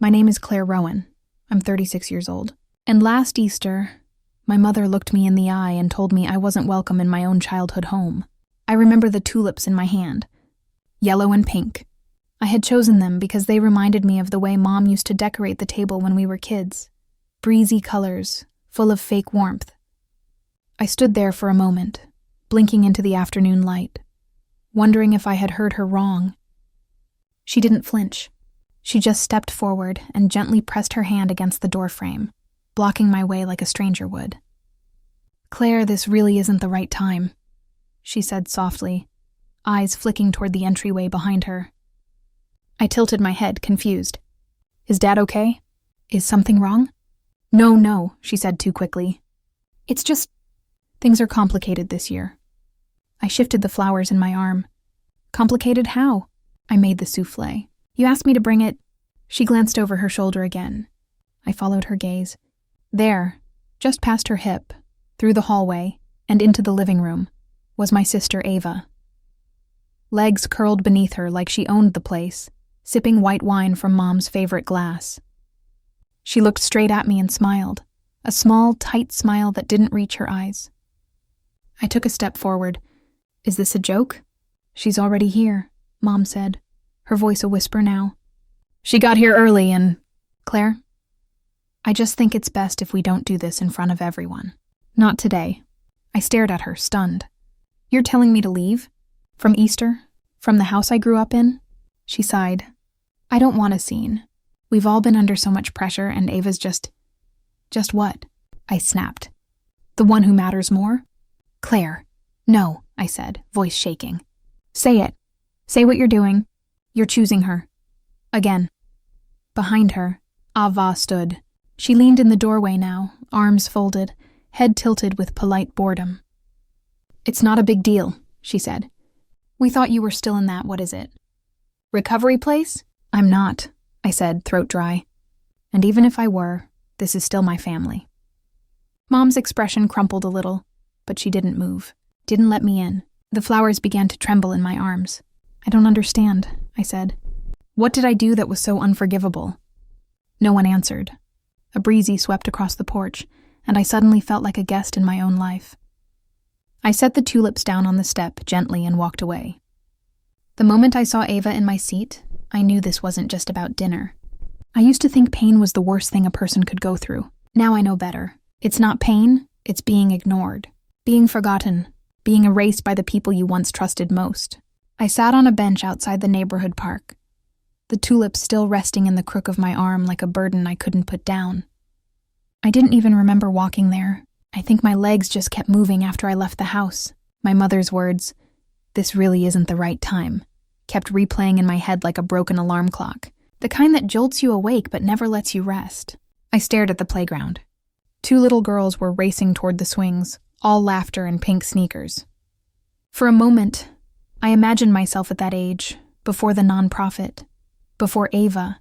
My name is Claire Rowan. I'm 36 years old. And last Easter, my mother looked me in the eye and told me I wasn't welcome in my own childhood home. I remember the tulips in my hand, yellow and pink. I had chosen them because they reminded me of the way Mom used to decorate the table when we were kids. Breezy colors, full of fake warmth. I stood there for a moment, blinking into the afternoon light, wondering if I had heard her wrong. She didn't flinch. She just stepped forward and gently pressed her hand against the doorframe, blocking my way like a stranger would. "Claire, this really isn't the right time," she said softly, eyes flicking toward the entryway behind her. I tilted my head, confused. "Is Dad okay? Is something wrong?" No, she said too quickly. "It's just, things are complicated this year." I shifted the flowers in my arm. "Complicated how?" I made the souffle. "You asked me to bring it." She glanced over her shoulder again. I followed her gaze. There, just past her hip, through the hallway, and into the living room, was my sister Ava. Legs curled beneath her like she owned the place, sipping white wine from Mom's favorite glass. She looked straight at me and smiled, a small, tight smile that didn't reach her eyes. I took a step forward. "Is this a joke?" "She's already here," Mom said, her voice a whisper now. "She got here early and—" "Claire, I just think it's best if we don't do this in front of everyone. Not today." I stared at her, stunned. "You're telling me to leave? From Easter? From the house I grew up in?" She sighed. "I don't want a scene. We've all been under so much pressure, and Ava's just what?" I snapped. "The one who matters more?" "Claire." "No," I said, voice shaking. "Say it. Say what you're doing. You're choosing her." Again. Behind her, Ava stood. She leaned in the doorway now, arms folded, head tilted with polite boredom. "It's not a big deal," she said. "We thought you were still in that, what is it? Recovery place?" "I'm not," I said, throat dry. "And even if I were, this is still my family." Mom's expression crumpled a little, but she didn't move, didn't let me in. The flowers began to tremble in my arms. "I don't understand," I said. "What did I do that was so unforgivable?" No one answered. A breezy swept across the porch, and I suddenly felt like a guest in my own life. I set the tulips down on the step gently and walked away. The moment I saw Ava in my seat, I knew this wasn't just about dinner. I used to think pain was the worst thing a person could go through. Now I know better. It's not pain, it's being ignored, being forgotten, being erased by the people you once trusted most. I sat on a bench outside the neighborhood park, the tulips still resting in the crook of my arm like a burden I couldn't put down. I didn't even remember walking there. I think my legs just kept moving after I left the house. My mother's words, "This really isn't the right time," kept replaying in my head like a broken alarm clock, the kind that jolts you awake but never lets you rest. I stared at the playground. 2 little girls were racing toward the swings, all laughter and pink sneakers. For a moment, I imagined myself at that age, before the nonprofit, before Ava,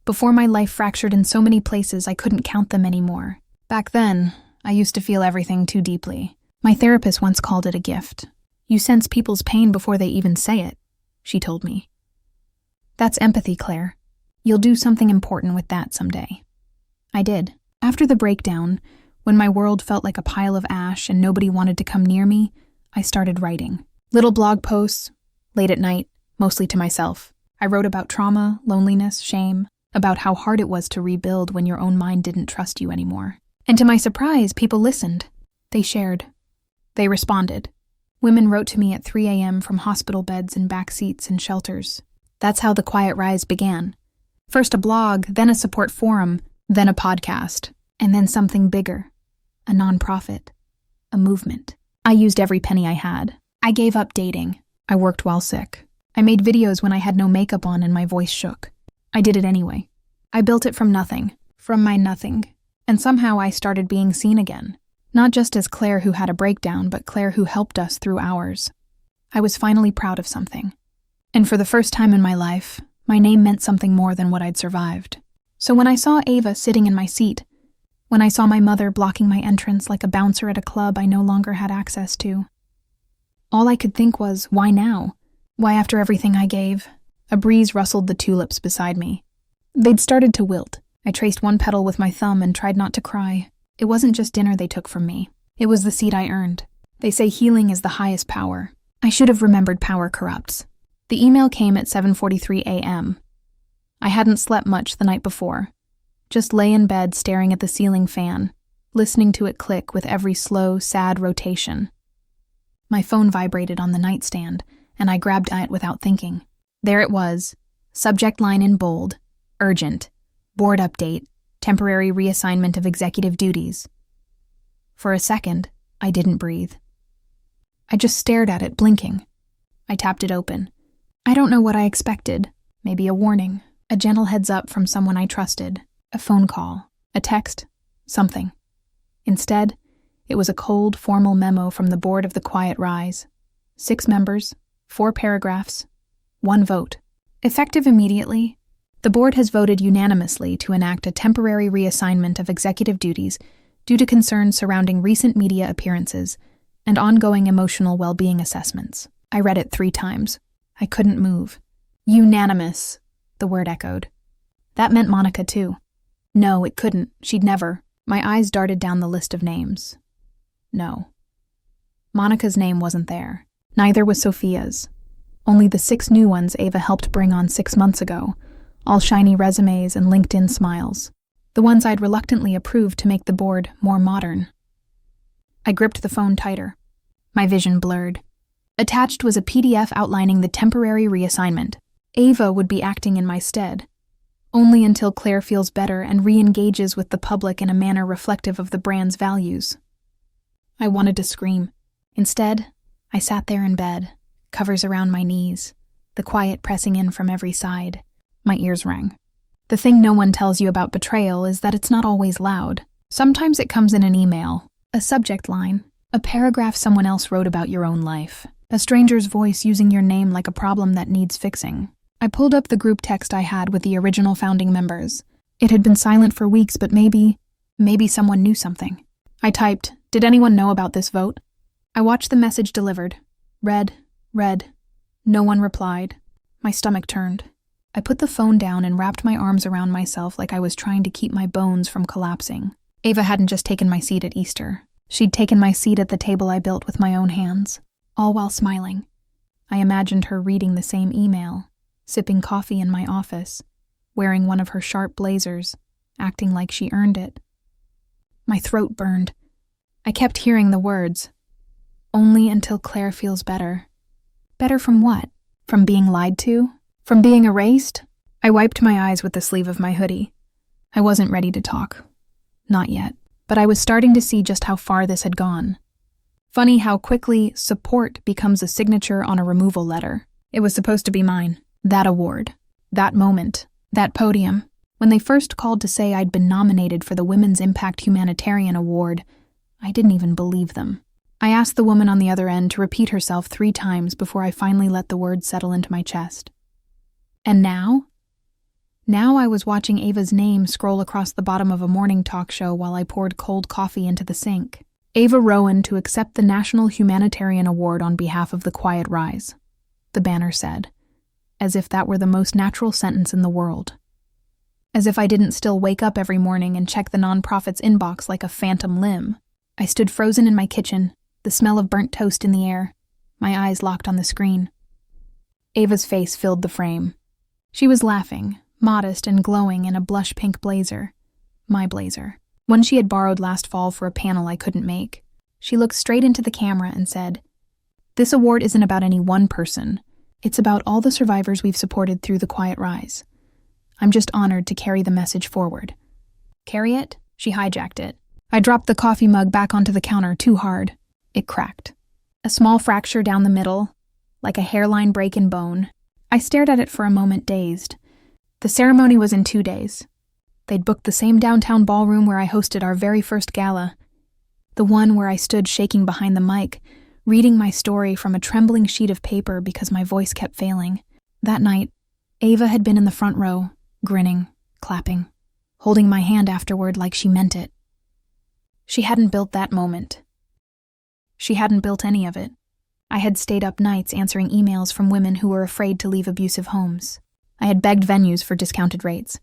before my life fractured in so many places I couldn't count them anymore. Back then, I used to feel everything too deeply. My therapist once called it a gift. "You sense people's pain before they even say it," she told me. "That's empathy, Claire. You'll do something important with that someday." I did. After the breakdown, when my world felt like a pile of ash and nobody wanted to come near me, I started writing. Little blog posts, late at night, mostly to myself. I wrote about trauma, loneliness, shame, about how hard it was to rebuild when your own mind didn't trust you anymore. And to my surprise, people listened. They shared. They responded. Women wrote to me at 3 a.m. from hospital beds and back seats and shelters. That's how the Quiet Rise began. First a blog, then a support forum, then a podcast, and then something bigger. A nonprofit. A movement. I used every penny I had. I gave up dating. I worked while sick. I made videos when I had no makeup on and my voice shook. I did it anyway. I built it from nothing. From my nothing. And somehow I started being seen again. Not just as Claire who had a breakdown, but Claire who helped us through ours. I was finally proud of something. And for the first time in my life, my name meant something more than what I'd survived. So when I saw Ava sitting in my seat, when I saw my mother blocking my entrance like a bouncer at a club I no longer had access to, all I could think was, why now? Why after everything I gave? A breeze rustled the tulips beside me. They'd started to wilt. I traced one petal with my thumb and tried not to cry. It wasn't just dinner they took from me. It was the seed I earned. They say healing is the highest power. I should have remembered power corrupts. The email came at 7:43 a.m. I hadn't slept much the night before. Just lay in bed staring at the ceiling fan, listening to it click with every slow, sad rotation. My phone vibrated on the nightstand, and I grabbed it without thinking. There it was, subject line in bold, urgent, board update, temporary reassignment of executive duties. For a second, I didn't breathe. I just stared at it, blinking. I tapped it open. I don't know what I expected. Maybe a warning, a gentle heads up from someone I trusted, a phone call, a text, something. Instead, it was a cold, formal memo from the board of the Quiet Rise. 6 members, 4 paragraphs, 1 vote. Effective immediately, the board has voted unanimously to enact a temporary reassignment of executive duties due to concerns surrounding recent media appearances and ongoing emotional well-being assessments. I read it 3 times. I couldn't move. Unanimous, the word echoed. That meant Monica, too. No, it couldn't. She'd never. My eyes darted down the list of names. No. Monica's name wasn't there. Neither was Sophia's. Only the 6 new ones Ava helped bring on 6 months ago, all shiny resumes and LinkedIn smiles. The ones I'd reluctantly approved to make the board more modern. I gripped the phone tighter. My vision blurred. Attached was a PDF outlining the temporary reassignment. Ava would be acting in my stead, only until Claire feels better and re-engages with the public in a manner reflective of the brand's values. I wanted to scream. Instead, I sat there in bed, covers around my knees, the quiet pressing in from every side. My ears rang. The thing no one tells you about betrayal is that it's not always loud. Sometimes it comes in an email, a subject line, a paragraph someone else wrote about your own life, a stranger's voice using your name like a problem that needs fixing. I pulled up the group text I had with the original founding members. It had been silent for weeks, but maybe someone knew something. I typed, "Did anyone know about this vote?" I watched the message delivered. Read. No one replied. My stomach turned. I put the phone down and wrapped my arms around myself like I was trying to keep my bones from collapsing. Ava hadn't just taken my seat at Easter. She'd taken my seat at the table I built with my own hands, all while smiling. I imagined her reading the same email, sipping coffee in my office, wearing one of her sharp blazers, acting like she earned it. My throat burned. I kept hearing the words, "Only until Claire feels better." Better from what? From being lied to? From being erased? I wiped my eyes with the sleeve of my hoodie. I wasn't ready to talk. Not yet. But I was starting to see just how far this had gone. Funny how quickly support becomes a signature on a removal letter. It was supposed to be mine. That award. That moment. That podium. When they first called to say I'd been nominated for the Women's Impact Humanitarian Award, I didn't even believe them. I asked the woman on the other end to repeat herself 3 times before I finally let the words settle into my chest. And now? Now I was watching Ava's name scroll across the bottom of a morning talk show while I poured cold coffee into the sink. Ava Rowan to accept the National Humanitarian Award on behalf of the Quiet Rise, the banner said, as if that were the most natural sentence in the world. As if I didn't still wake up every morning and check the nonprofit's inbox like a phantom limb. I stood frozen in my kitchen, the smell of burnt toast in the air, my eyes locked on the screen. Ava's face filled the frame. She was laughing, modest and glowing in a blush pink blazer. My blazer. One she had borrowed last fall for a panel I couldn't make. She looked straight into the camera and said, "This award isn't about any one person. It's about all the survivors we've supported through the Quiet Rise. I'm just honored to carry the message forward." Carry it? She hijacked it. I dropped the coffee mug back onto the counter too hard. It cracked. A small fracture down the middle, like a hairline break in bone. I stared at it for a moment, dazed. The ceremony was in 2 days. They'd booked the same downtown ballroom where I hosted our very first gala. The one where I stood shaking behind the mic, reading my story from a trembling sheet of paper because my voice kept failing. That night, Ava had been in the front row, grinning, clapping, holding my hand afterward like she meant it. She hadn't built that moment. She hadn't built any of it. I had stayed up nights answering emails from women who were afraid to leave abusive homes. I had begged venues for discounted rates,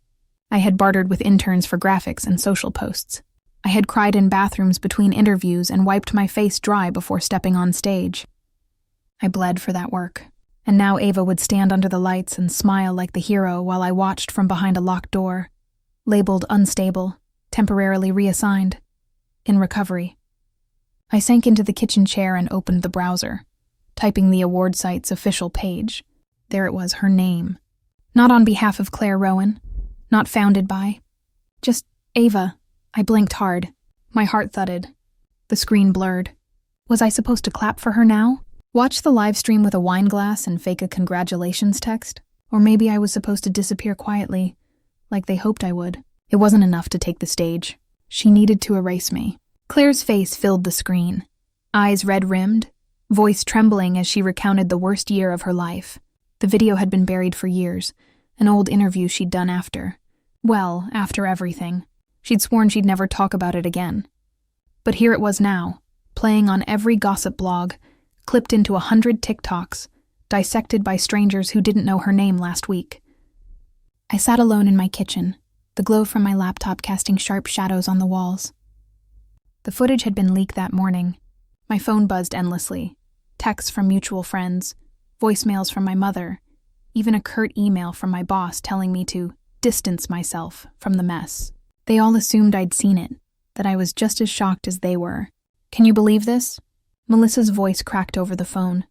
I had bartered with interns for graphics and social posts. I had cried in bathrooms between interviews and wiped my face dry before stepping on stage. I bled for that work. And now Ava would stand under the lights and smile like the hero while I watched from behind a locked door, labeled unstable, temporarily reassigned, in recovery. I sank into the kitchen chair and opened the browser, typing the award site's official page. There it was, her name. Not on behalf of Claire Rowan, not founded by. Just Ava. I blinked hard. My heart thudded. The screen blurred. Was I supposed to clap for her now? Watch the live stream with a wine glass and fake a congratulations text? Or maybe I was supposed to disappear quietly, like they hoped I would. It wasn't enough to take the stage. She needed to erase me. Claire's face filled the screen, eyes red-rimmed, voice trembling as she recounted the worst year of her life. The video had been buried for years, an old interview she'd done after. Well, after everything. She'd sworn she'd never talk about it again. But here it was now, playing on every gossip blog, clipped into 100 TikToks, dissected by strangers who didn't know her name last week. I sat alone in my kitchen, the glow from my laptop casting sharp shadows on the walls. The footage had been leaked that morning. My phone buzzed endlessly. Texts from mutual friends, voicemails from my mother, even a curt email from my boss telling me to distance myself from the mess. They all assumed I'd seen it, that I was just as shocked as they were. Can you believe this? Melissa's voice cracked over the phone,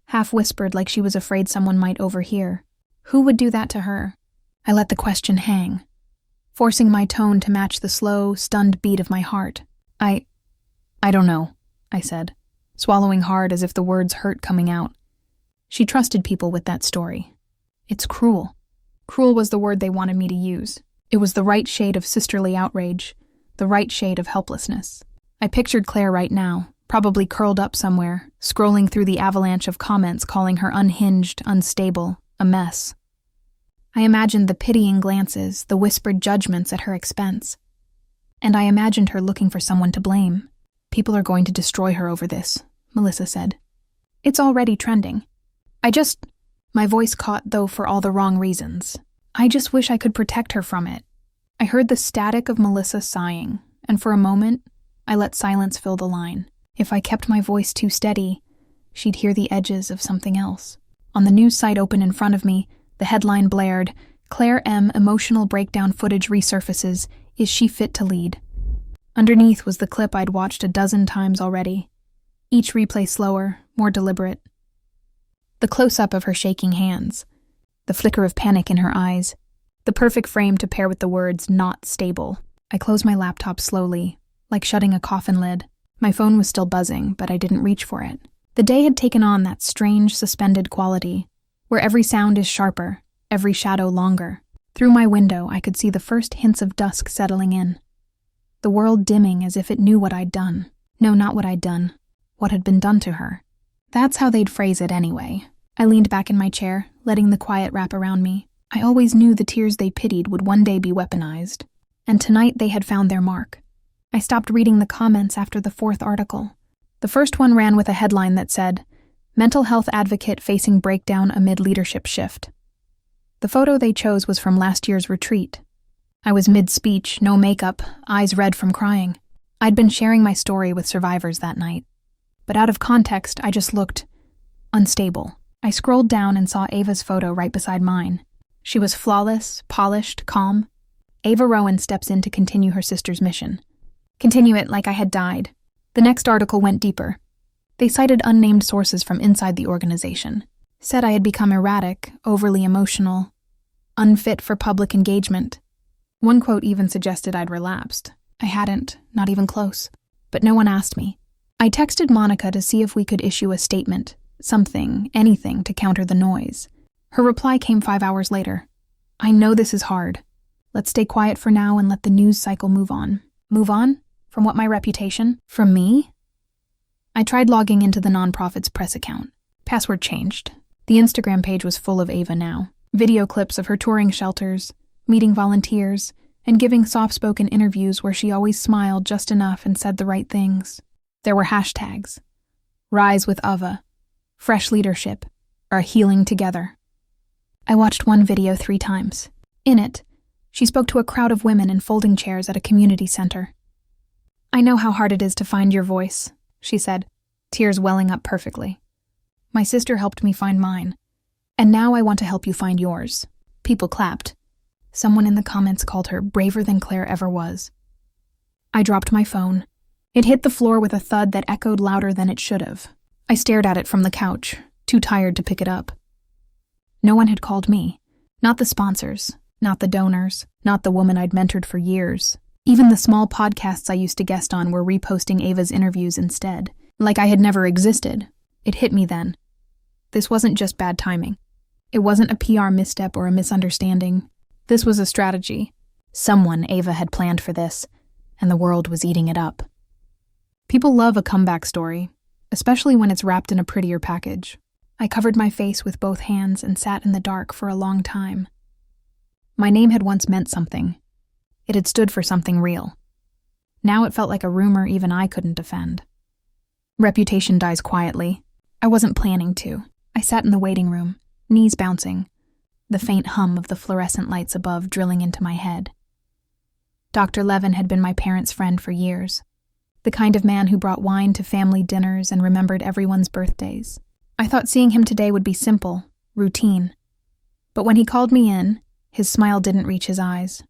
half whispered like she was afraid someone might overhear. Who would do that to her? I let the question hang, forcing my tone to match the slow, stunned beat of my heart. I don't know, I said, swallowing hard as if the words hurt coming out. She trusted people with that story. It's cruel. Cruel was the word they wanted me to use. It was the right shade of sisterly outrage, the right shade of helplessness. I pictured Claire right now, probably curled up somewhere, scrolling through the avalanche of comments calling her unhinged, unstable, a mess. I imagined the pitying glances, the whispered judgments at her expense. And I imagined her looking for someone to blame. People are going to destroy her over this, Melissa said. It's already trending. My voice caught, though for all the wrong reasons. I just wish I could protect her from it. I heard the static of Melissa sighing, and for a moment, I let silence fill the line. If I kept my voice too steady, she'd hear the edges of something else. On the news site open in front of me, the headline blared, Claire M. emotional breakdown footage resurfaces. Is she fit to lead? Underneath was the clip I'd watched a dozen times already. Each replay slower, more deliberate. The close-up of her shaking hands, the flicker of panic in her eyes, the perfect frame to pair with the words, not stable. I closed my laptop slowly, like shutting a coffin lid. My phone was still buzzing, but I didn't reach for it. The day had taken on that strange, suspended quality, where every sound is sharper, every shadow longer. Through my window, I could see the first hints of dusk settling in. The world dimming as if it knew what I'd done. No, not what I'd done. What had been done to her. That's how they'd phrase it anyway. I leaned back in my chair, letting the quiet wrap around me. I always knew the tears they pitied would one day be weaponized. And tonight they had found their mark. I stopped reading the comments after the 4th article. The first one ran with a headline that said, Mental health advocate facing breakdown amid leadership shift. The photo they chose was from last year's retreat. I was mid-speech, no makeup, eyes red from crying. I'd been sharing my story with survivors that night. But out of context, I just looked unstable. I scrolled down and saw Ava's photo right beside mine. She was flawless, polished, calm. Ava Rowan steps in to continue her sister's mission. Continue it like I had died. The next article went deeper. They cited unnamed sources from inside the organization. Said I had become erratic, overly emotional, unfit for public engagement. One quote even suggested I'd relapsed. I hadn't, not even close. But no one asked me. I texted Monica to see if we could issue a statement, something, anything to counter the noise. Her reply came 5 hours later. I know this is hard. Let's stay quiet for now and let the news cycle move on. Move on? From what, my reputation? From me? I tried logging into the nonprofit's press account. Password changed. The Instagram page was full of Ava now. Video clips of her touring shelters, meeting volunteers, and giving soft-spoken interviews where she always smiled just enough and said the right things. There were hashtags. Rise with Ava, Fresh Leadership, or Healing Together. I watched one video 3 times. In it, She spoke to a crowd of women in folding chairs at a community center. "I know how hard it is to find your voice," she said, tears welling up perfectly. "My sister helped me find mine. And now I want to help you find yours." People clapped. Someone in the comments called her braver than Claire ever was. I dropped my phone. It hit the floor with a thud that echoed louder than it should have. I stared at it from the couch, too tired to pick it up. No one had called me. Not the sponsors, not the donors, not the woman I'd mentored for years. Even the small podcasts I used to guest on were reposting Ava's interviews instead, like I had never existed. It hit me then. This wasn't just bad timing. It wasn't a PR misstep or a misunderstanding. This was a strategy. Someone, Ava, had planned for this, and the world was eating it up. People love a comeback story, especially when it's wrapped in a prettier package. I covered my face with both hands and sat in the dark for a long time. My name had once meant something. It had stood for something real. Now it felt like a rumor even I couldn't defend. Reputation dies quietly. I wasn't planning to. I sat in the waiting room, knees bouncing, the faint hum of the fluorescent lights above drilling into my head. Dr. Levin had been my parents' friend for years, the kind of man who brought wine to family dinners and remembered everyone's birthdays. I thought seeing him today would be simple, routine. But when he called me in, his smile didn't reach his eyes.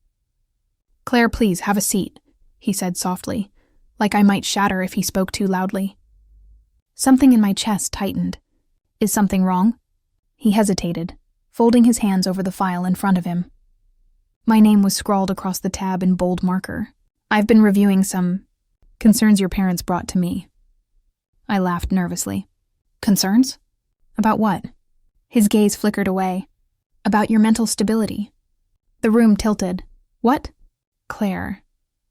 "Claire, please, have a seat," he said softly, like I might shatter if he spoke too loudly. Something in my chest tightened. "Is something wrong?" He hesitated, folding his hands over the file in front of him. My name was scrawled across the tab in bold marker. "I've been reviewing some concerns your parents brought to me." I laughed nervously. "Concerns? About what?" His gaze flickered away. "About your mental stability." The room tilted. "What?" "Claire,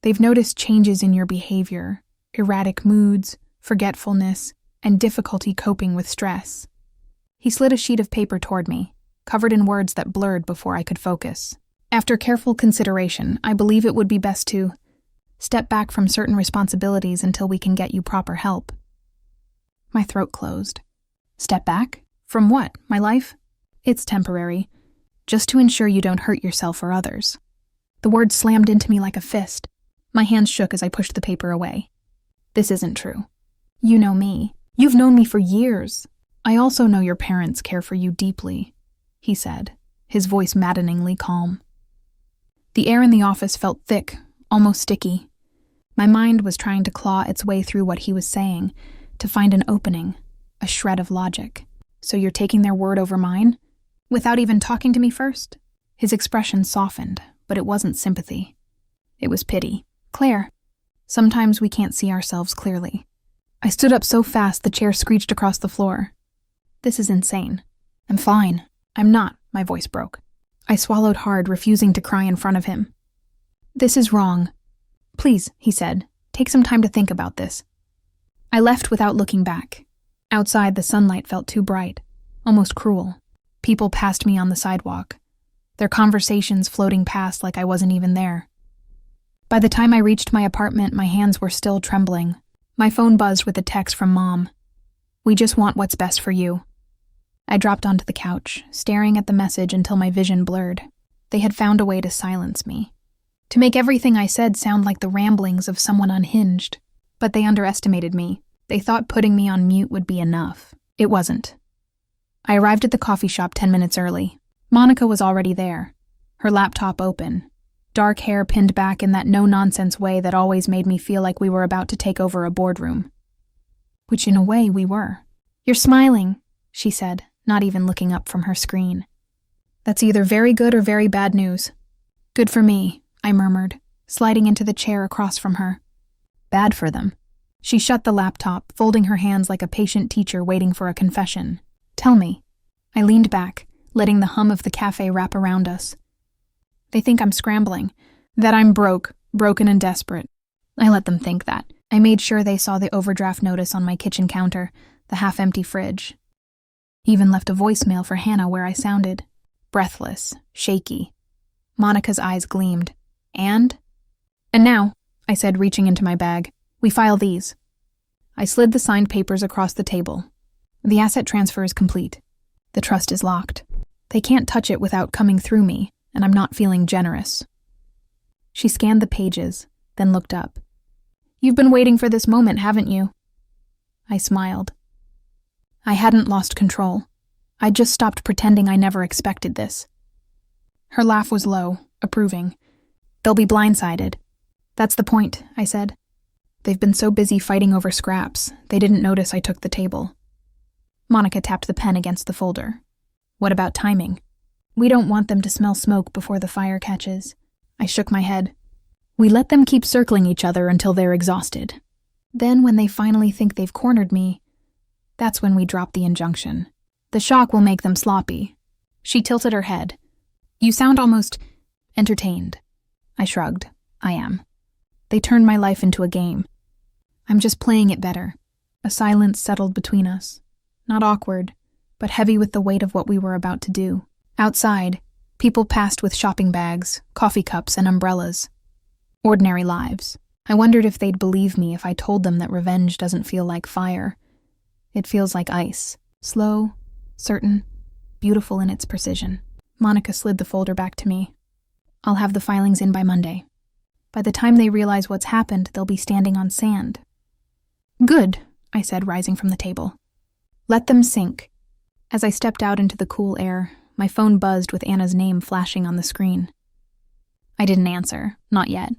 they've noticed changes in your behavior, erratic moods, forgetfulness, and difficulty coping with stress." He slid a sheet of paper toward me, covered in words that blurred before I could focus. "After careful consideration, I believe it would be best to step back from certain responsibilities until we can get you proper help." My throat closed. "Step back? From what? My life?" "It's temporary. Just to ensure you don't hurt yourself or others." The words slammed into me like a fist. My hands shook as I pushed the paper away. "This isn't true. You know me. You've known me for years. I also know your parents care for you deeply," he said, his voice maddeningly calm. The air in the office felt thick, almost sticky. My mind was trying to claw its way through what he was saying, to find an opening, a shred of logic. "So you're taking their word over mine? Without even talking to me first?" His expression softened, but it wasn't sympathy. It was pity. "Claire, sometimes we can't see ourselves clearly." I stood up so fast the chair screeched across the floor. "This is insane." "I'm fine." "I'm not," my voice broke. I swallowed hard, refusing to cry in front of him. "This is wrong. Please," he said, "take some time to think about this." I left without looking back. Outside, the sunlight felt too bright, almost cruel. People passed me on the sidewalk, their conversations floating past like I wasn't even there. By the time I reached my apartment, my hands were still trembling. My phone buzzed with a text from Mom. "We just want what's best for you." I dropped onto the couch, staring at the message until my vision blurred. They had found a way to silence me, to make everything I said sound like the ramblings of someone unhinged. But they underestimated me. They thought putting me on mute would be enough. It wasn't. I arrived at the coffee shop 10 minutes early. Monica was already there, her laptop open, dark hair pinned back in that no-nonsense way that always made me feel like we were about to take over a boardroom. Which in a way we were. "You're smiling," she said, not even looking up from her screen. "That's either very good or very bad news." "Good for me," I murmured, sliding into the chair across from her. "Bad for them." She shut the laptop, folding her hands like a patient teacher waiting for a confession. "Tell me." I leaned back, letting the hum of the cafe wrap around us. "They think I'm scrambling, that I'm broken and desperate." I let them think that. I made sure they saw the overdraft notice on my kitchen counter, the half-empty fridge. Even left a voicemail for Hannah where I sounded breathless, shaky. Monica's eyes gleamed. And now," I said, reaching into my bag, "we file these." I slid the signed papers across the table. "The asset transfer is complete. The trust is locked. They can't touch it without coming through me, and I'm not feeling generous." She scanned the pages, then looked up. "You've been waiting for this moment, haven't you?" I smiled. I hadn't lost control. I'd just stopped pretending I never expected this. Her laugh was low, approving. "They'll be blindsided." "That's the point," I said. "They've been so busy fighting over scraps, they didn't notice I took the table." Monica tapped the pen against the folder. "What about timing?" "We don't want them to smell smoke before the fire catches." I shook my head. "We let them keep circling each other until they're exhausted. Then when they finally think they've cornered me, that's when we drop the injunction. The shock will make them sloppy." She tilted her head. "You sound almost entertained." I shrugged. "I am. They turned my life into a game. I'm just playing it better." A silence settled between us. Not awkward, but heavy with the weight of what we were about to do. Outside, people passed with shopping bags, coffee cups, and umbrellas. Ordinary lives. I wondered if they'd believe me if I told them that revenge doesn't feel like fire. It feels like ice. Slow, certain, beautiful in its precision. Monica slid the folder back to me. "I'll have the filings in by Monday. By the time they realize what's happened, they'll be standing on sand." "Good," I said, rising from the table. "Let them sink." As I stepped out into the cool air, my phone buzzed with Anna's name flashing on the screen. I didn't answer, not yet.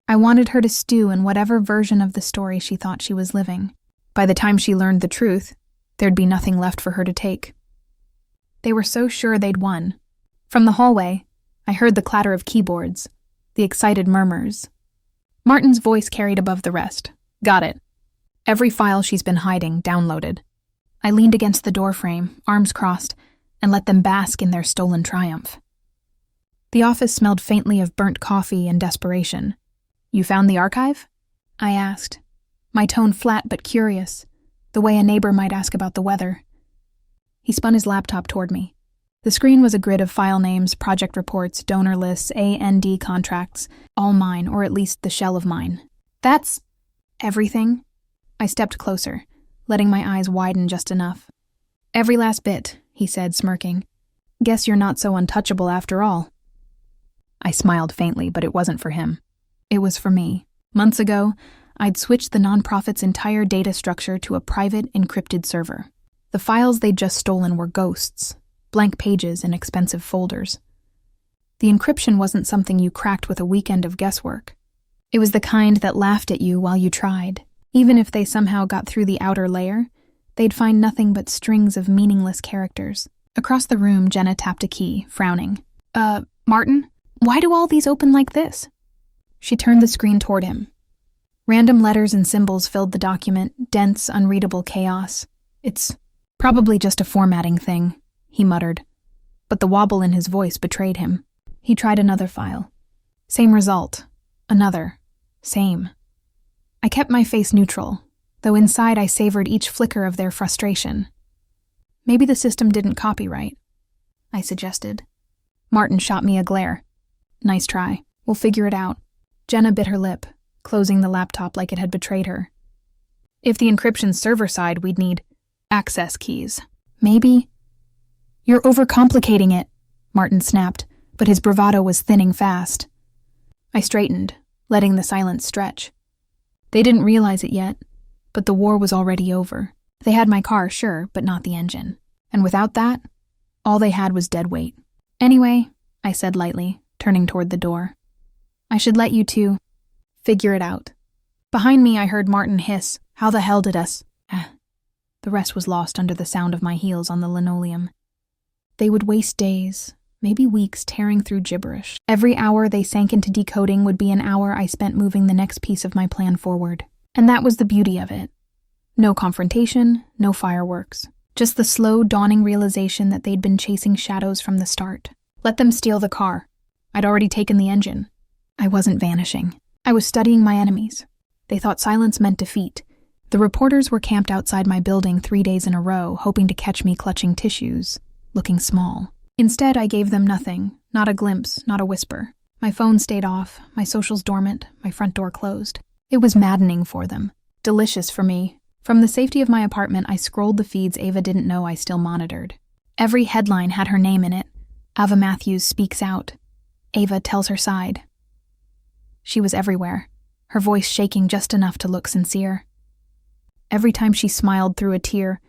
I wanted her to stew in whatever version of the story she thought she was living. By the time she learned the truth, there'd be nothing left for her to take. They were so sure they'd won. From the hallway, I heard the clatter of keyboards, the excited murmurs. Martin's voice carried above the rest. "Got it. Every file she's been hiding, downloaded." I leaned against the doorframe, arms crossed, and let them bask in their stolen triumph. The office smelled faintly of burnt coffee and desperation. "You found the archive?" I asked, my tone flat but curious, the way a neighbor might ask about the weather. He spun his laptop toward me. The screen was a grid of file names, project reports, donor lists, A&D contracts, all mine, or at least the shell of mine. "That's everything?" I stepped closer, letting my eyes widen just enough. "Every last bit," he said, smirking. "Guess you're not so untouchable after all." I smiled faintly, but it wasn't for him. It was for me. Months ago, I'd switched the nonprofit's entire data structure to a private, encrypted server. The files they'd just stolen were ghosts, blank pages in expensive folders. The encryption wasn't something you cracked with a weekend of guesswork. It was the kind that laughed at you while you tried. Even if they somehow got through the outer layer, they'd find nothing but strings of meaningless characters. Across the room, Jenna tapped a key, frowning. Martin, why do all these open like this?" She turned the screen toward him. Random letters and symbols filled the document, dense, unreadable chaos. "It's probably just a formatting thing," he muttered, but the wobble in his voice betrayed him. He tried another file. Same result. Another. Same. I kept my face neutral, though inside I savored each flicker of their frustration. "Maybe the system didn't copyright," I suggested. Martin shot me a glare. "Nice try. We'll figure it out." Jenna bit her lip, closing the laptop like it had betrayed her. "If the encryption's server-side, we'd need access keys. Maybe—" "You're overcomplicating it," Martin snapped, but his bravado was thinning fast. I straightened, letting the silence stretch. They didn't realize it yet, but the war was already over. They had my car, sure, but not the engine. And without that, all they had was dead weight. "Anyway," I said lightly, turning toward the door, "I should let you two figure it out." Behind me, I heard Martin hiss, "How the hell did us—" The rest was lost under the sound of my heels on the linoleum. They would waste days, maybe weeks, tearing through gibberish. Every hour they sank into decoding would be an hour I spent moving the next piece of my plan forward. And that was the beauty of it. No confrontation, no fireworks. Just the slow, dawning realization that they'd been chasing shadows from the start. Let them steal the car. I'd already taken the engine. I wasn't vanishing. I was studying my enemies. They thought silence meant defeat. The reporters were camped outside my building 3 days in a row, hoping to catch me clutching tissues, looking small. Instead, I gave them nothing, not a glimpse, not a whisper. My phone stayed off, my socials dormant, my front door closed. It was maddening for them, delicious for me. From the safety of my apartment, I scrolled the feeds Ava didn't know I still monitored. Every headline had her name in it. Ava Matthews speaks out. Ava tells her side. She was everywhere, her voice shaking just enough to look sincere. Every time she smiled through a tear,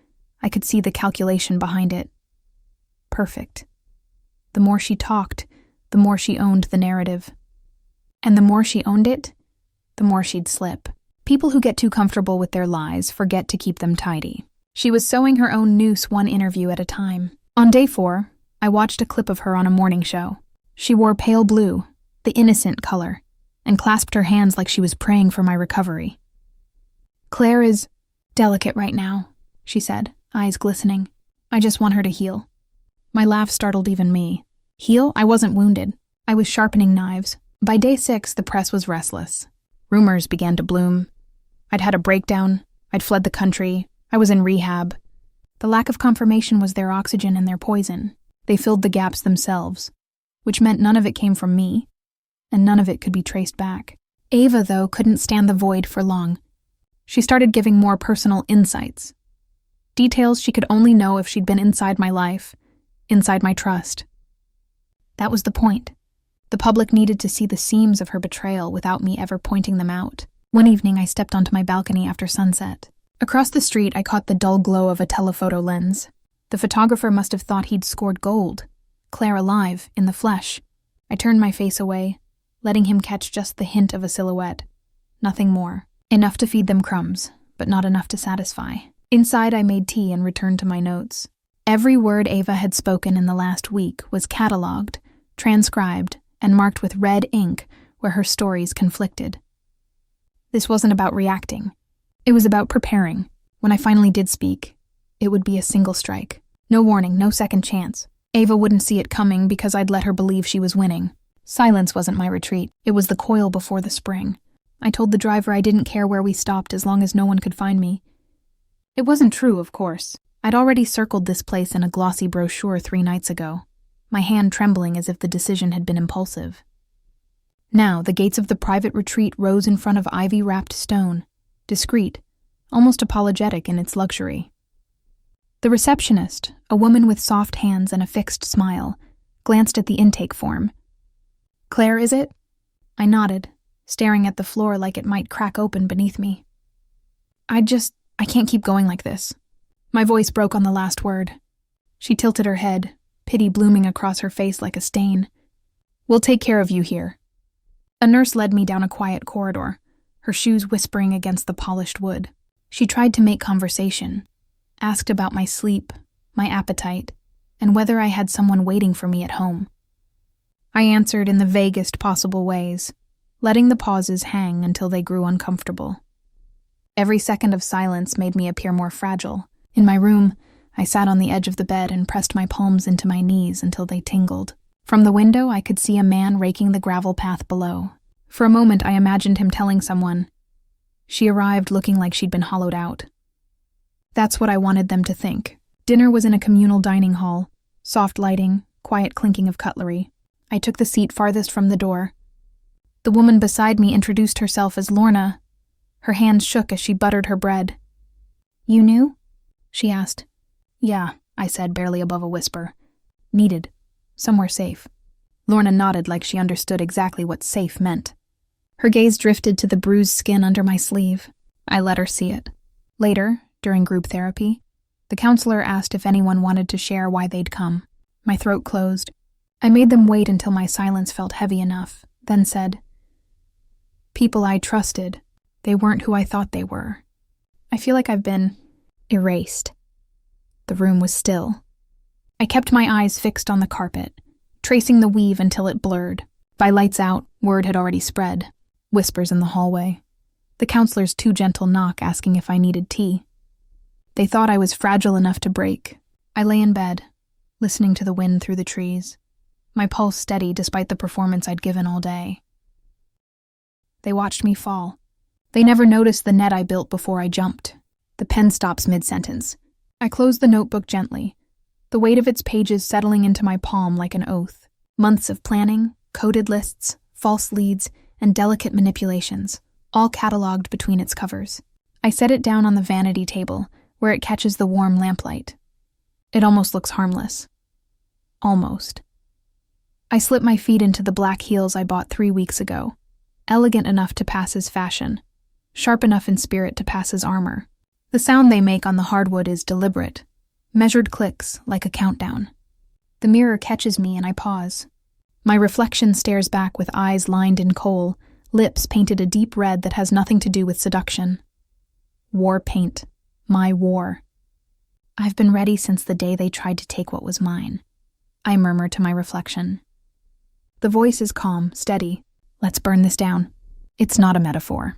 I could see the calculation behind it. Perfect. The more she talked, the more she owned the narrative. And the more she owned it, the more she'd slip. People who get too comfortable with their lies forget to keep them tidy. She was sewing her own noose one interview at a time. On day 4, I watched a clip of her on a morning show. She wore pale blue, the innocent color, and clasped her hands like she was praying for my recovery. "Claire is delicate right now," she said, eyes glistening. "I just want her to heal." My laugh startled even me. Heal? I wasn't wounded. I was sharpening knives. By day 6, the press was restless. Rumors began to bloom. I'd had a breakdown. I'd fled the country. I was in rehab. The lack of confirmation was their oxygen and their poison. They filled the gaps themselves, which meant none of it came from me, and none of it could be traced back. Ava, though, couldn't stand the void for long. She started giving more personal insights. Details she could only know if she'd been inside my life, inside my trust. That was the point. The public needed to see the seams of her betrayal without me ever pointing them out. One evening, I stepped onto my balcony after sunset. Across the street, I caught the dull glow of a telephoto lens. The photographer must have thought he'd scored gold. Claire alive, in the flesh. I turned my face away, letting him catch just the hint of a silhouette. Nothing more. Enough to feed them crumbs, but not enough to satisfy. Inside, I made tea and returned to my notes. Every word Ava had spoken in the last week was catalogued, transcribed, and marked with red ink where her stories conflicted. This wasn't about reacting. It was about preparing. When I finally did speak, it would be a single strike. No warning, no second chance. Ava wouldn't see it coming because I'd let her believe she was winning. Silence wasn't my retreat. It was the coil before the spring. I told the driver I didn't care where we stopped as long as no one could find me. It wasn't true, of course. I'd already circled this place in a glossy brochure 3 nights ago, my hand trembling as if the decision had been impulsive. Now, the gates of the private retreat rose in front of ivy-wrapped stone, discreet, almost apologetic in its luxury. The receptionist, a woman with soft hands and a fixed smile, glanced at the intake form. "Claire, is it?" I nodded, staring at the floor like it might crack open beneath me. I can't keep going like this." My voice broke on the last word. She tilted her head, pity blooming across her face like a stain. "We'll take care of you here." A nurse led me down a quiet corridor, her shoes whispering against the polished wood. She tried to make conversation, asked about my sleep, my appetite, and whether I had someone waiting for me at home. I answered in the vaguest possible ways, letting the pauses hang until they grew uncomfortable. Every second of silence made me appear more fragile. In my room, I sat on the edge of the bed and pressed my palms into my knees until they tingled. From the window, I could see a man raking the gravel path below. For a moment, I imagined him telling someone. She arrived looking like she'd been hollowed out. That's what I wanted them to think. Dinner was in a communal dining hall, soft lighting, quiet clinking of cutlery. I took the seat farthest from the door. The woman beside me introduced herself as Lorna. Her hands shook as she buttered her bread. "You knew?" she asked. "Yeah," I said, barely above a whisper. "Needed. Somewhere safe." Lorna nodded like she understood exactly what safe meant. Her gaze drifted to the bruised skin under my sleeve. I let her see it. Later, during group therapy, the counselor asked if anyone wanted to share why they'd come. My throat closed. I made them wait until my silence felt heavy enough, then said, "People I trusted. They weren't who I thought they were. I feel like I've been erased." The room was still. I kept my eyes fixed on the carpet, tracing the weave until it blurred. By lights out, word had already spread. Whispers in the hallway. The counselor's too gentle knock asking if I needed tea. They thought I was fragile enough to break. I lay in bed, listening to the wind through the trees, my pulse steady despite the performance I'd given all day. They watched me fall. They never noticed the net I built before I jumped. The pen stops mid-sentence. I closed the notebook gently, the weight of its pages settling into my palm like an oath. Months of planning, coded lists, false leads, and delicate manipulations, all catalogued between its covers. I set it down on the vanity table, where it catches the warm lamplight. It almost looks harmless. Almost. I slipped my feet into the black heels I bought 3 weeks ago, elegant enough to pass as fashion, sharp enough in spirit to pass as armor. The sound they make on the hardwood is deliberate, measured clicks like a countdown. The mirror catches me and I pause. My reflection stares back with eyes lined in kohl, lips painted a deep red that has nothing to do with seduction. War paint. My war. I've been ready since the day they tried to take what was mine. I murmur to my reflection. The voice is calm, steady. Let's burn this down. It's not a metaphor.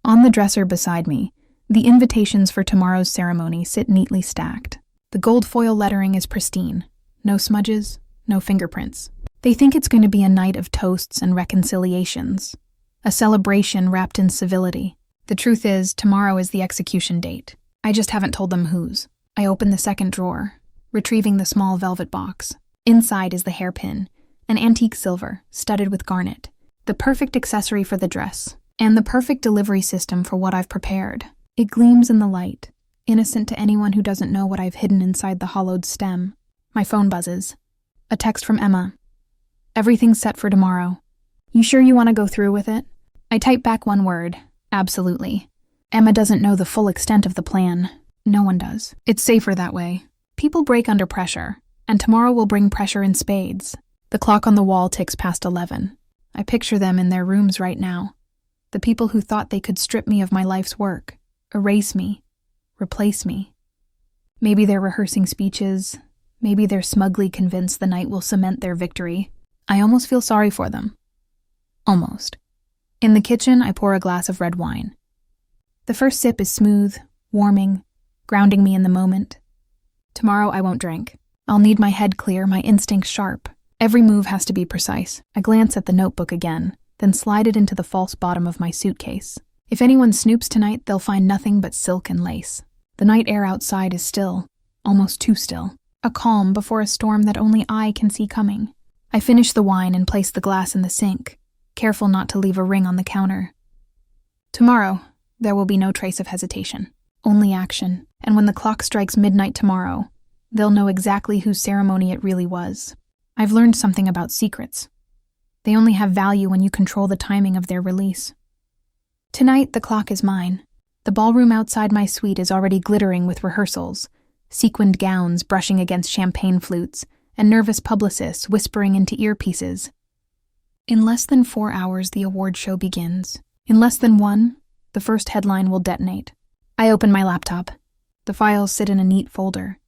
On the dresser beside me, the invitations for tomorrow's ceremony sit neatly stacked. The gold foil lettering is pristine. No smudges, no fingerprints. They think it's going to be a night of toasts and reconciliations. A celebration wrapped in civility. The truth is, tomorrow is the execution date. I just haven't told them whose. I open the second drawer, retrieving the small velvet box. Inside is the hairpin, an antique silver, studded with garnet. The perfect accessory for the dress, and the perfect delivery system for what I've prepared. It gleams in the light, innocent to anyone who doesn't know what I've hidden inside the hollowed stem. My phone buzzes. A text from Emma. Everything's set for tomorrow. You sure you want to go through with it? I type back one word. Absolutely. Emma doesn't know the full extent of the plan. No one does. It's safer that way. People break under pressure, and tomorrow will bring pressure in spades. The clock on the wall ticks past 11. I picture them in their rooms right now. The people who thought they could strip me of my life's work, erase me, replace me. Maybe they're rehearsing speeches. Maybe they're smugly convinced the night will cement their victory. I almost feel sorry for them. Almost. In the kitchen, I pour a glass of red wine. The first sip is smooth, warming, grounding me in the moment. Tomorrow I won't drink. I'll need my head clear, my instincts sharp. Every move has to be precise. I glance at the notebook again, then slide it into the false bottom of my suitcase. If anyone snoops tonight, they'll find nothing but silk and lace. The night air outside is still, almost too still. A calm before a storm that only I can see coming. I finish the wine and place the glass in the sink, careful not to leave a ring on the counter. Tomorrow, there will be no trace of hesitation. Only action, and when the clock strikes midnight tomorrow, they'll know exactly whose ceremony it really was. I've learned something about secrets. They only have value when you control the timing of their release. Tonight, the clock is mine. The ballroom outside my suite is already glittering with rehearsals, sequined gowns brushing against champagne flutes, and nervous publicists whispering into earpieces. In less than 4 hours, the award show begins. In less than 1, the first headline will detonate. I open my laptop. The files sit in a neat folder,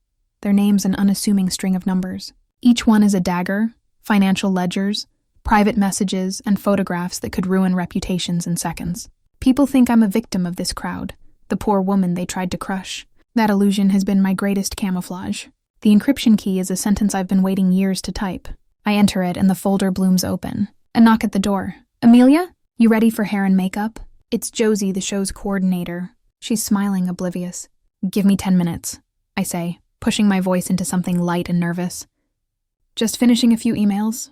their names an unassuming string of numbers. Each one is a dagger, financial ledgers, private messages, and photographs that could ruin reputations in seconds. People think I'm a victim of this crowd, the poor woman they tried to crush. That illusion has been my greatest camouflage. The encryption key is a sentence I've been waiting years to type. I enter it and the folder blooms open. A knock at the door. Amelia? You ready for hair and makeup? It's Josie, the show's coordinator. She's smiling, oblivious. Give me 10 minutes, I say, pushing my voice into something light and nervous. Just finishing a few emails.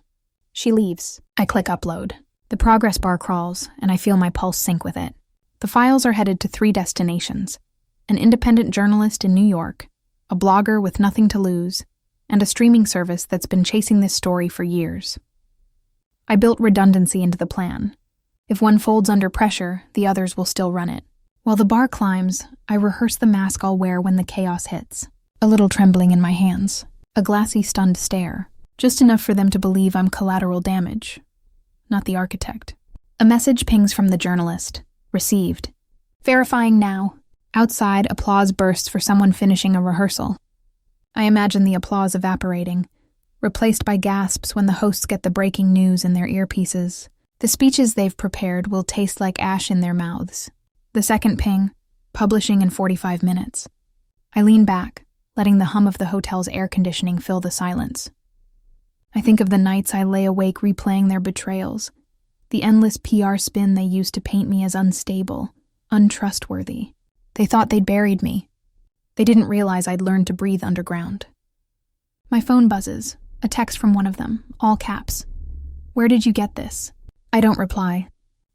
She leaves. I click upload. The progress bar crawls, and I feel my pulse sync with it. The files are headed to 3 destinations. An independent journalist in New York, a blogger with nothing to lose, and a streaming service that's been chasing this story for years. I built redundancy into the plan. If one folds under pressure, the others will still run it. While the bar climbs, I rehearse the mask I'll wear when the chaos hits. A little trembling in my hands, a glassy, stunned stare, just enough for them to believe I'm collateral damage, not the architect. A message pings from the journalist. Received. Verifying now. Outside, applause bursts for someone finishing a rehearsal. I imagine the applause evaporating, replaced by gasps when the hosts get the breaking news in their earpieces. The speeches they've prepared will taste like ash in their mouths. The second ping, publishing in 45 minutes. I lean back, letting the hum of the hotel's air conditioning fill the silence. I think of the nights I lay awake replaying their betrayals, the endless PR spin they used to paint me as unstable, untrustworthy. They thought they'd buried me. They didn't realize I'd learned to breathe underground. My phone buzzes, a text from one of them, all caps. Where did you get this? I don't reply.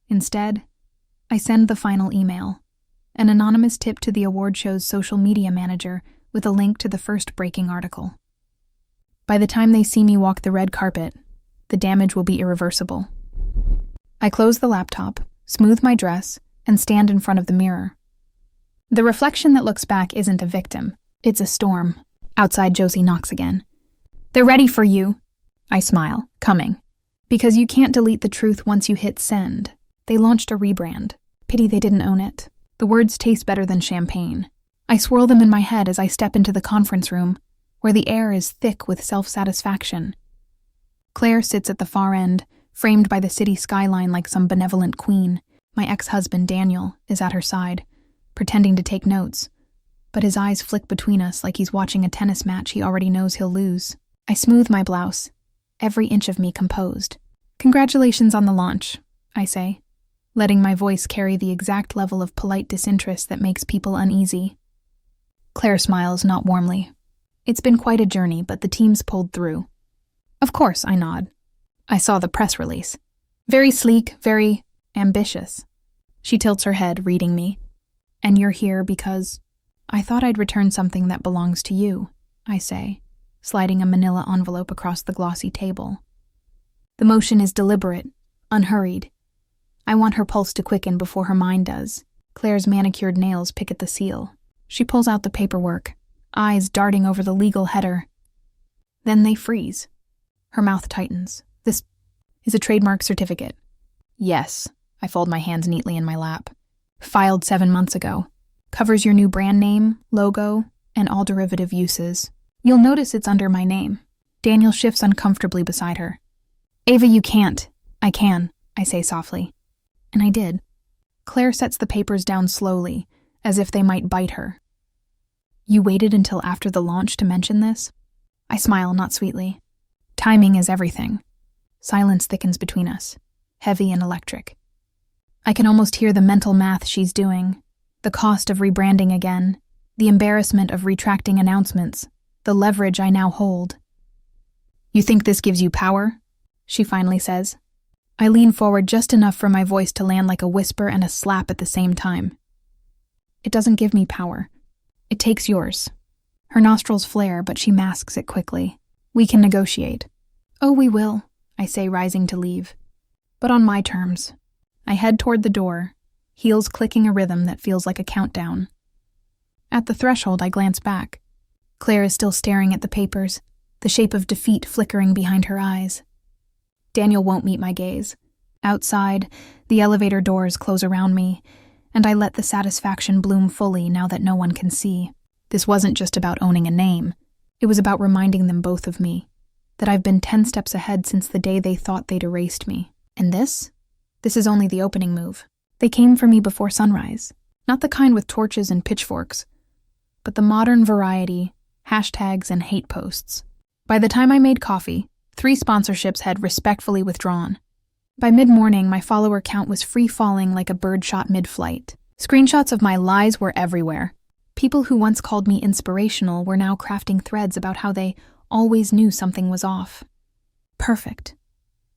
Instead, I send the final email, an anonymous tip to the award show's social media manager with a link to the first breaking article. By the time they see me walk the red carpet, the damage will be irreversible. I close the laptop, smooth my dress, and stand in front of the mirror. The reflection that looks back isn't a victim. It's a storm. Outside, Josie knocks again. "They're ready for you." I smile, coming. Because you can't delete the truth once you hit send. They launched a rebrand. Pity they didn't own it. The words taste better than champagne. I swirl them in my head as I step into the conference room, where the air is thick with self-satisfaction. Claire sits at the far end, framed by the city skyline like some benevolent queen. My ex-husband, Daniel, is at her side, pretending to take notes, but his eyes flick between us like he's watching a tennis match he already knows he'll lose. I smooth my blouse, every inch of me composed. "Congratulations on the launch," I say, letting my voice carry the exact level of polite disinterest that makes people uneasy. Claire smiles, not warmly. "It's been quite a journey, but the team's pulled through." "Of course," I nod. I saw the press release. "Very sleek, very ambitious." She tilts her head, reading me. "And you're here because—" "I thought I'd return something that belongs to you," I say, sliding a manila envelope across the glossy table. The motion is deliberate, unhurried. I want her pulse to quicken before her mind does. Claire's manicured nails pick at the seal. She pulls out the paperwork, eyes darting over the legal header. Then they freeze. Her mouth tightens. "This is a trademark certificate." "Yes." I fold my hands neatly in my lap. "Filed 7 months ago. Covers your new brand name, logo, and all derivative uses. You'll notice it's under my name." Daniel shifts uncomfortably beside her. "Ava, you can't." "I can," I say softly. And I did. Claire sets the papers down slowly, as if they might bite her. "You waited until after the launch to mention this?" I smile, not sweetly. Timing is everything. Silence thickens between us, heavy and electric. I can almost hear the mental math she's doing. The cost of rebranding again, the embarrassment of retracting announcements, the leverage I now hold. "You think this gives you power?" she finally says. I lean forward just enough for my voice to land like a whisper and a slap at the same time. "It doesn't give me power. It takes yours." Her nostrils flare, but she masks it quickly. "We can negotiate." "Oh, we will," I say, rising to leave. "But on my terms." I head toward the door, heels clicking a rhythm that feels like a countdown. At the threshold, I glance back. Claire is still staring at the papers, the shape of defeat flickering behind her eyes. Daniel won't meet my gaze. Outside, the elevator doors close around me, and I let the satisfaction bloom fully now that no one can see. This wasn't just about owning a name. It was about reminding them both of me, that I've been 10 steps ahead since the day they thought they'd erased me. And this is only the opening move. They came for me before sunrise, not the kind with torches and pitchforks, but the modern variety, hashtags and hate posts. By the time I made coffee, 3 sponsorships had respectfully withdrawn. By mid-morning, my follower count was free-falling like a bird shot mid-flight. Screenshots of my lies were everywhere. People who once called me inspirational were now crafting threads about how they always knew something was off. Perfect.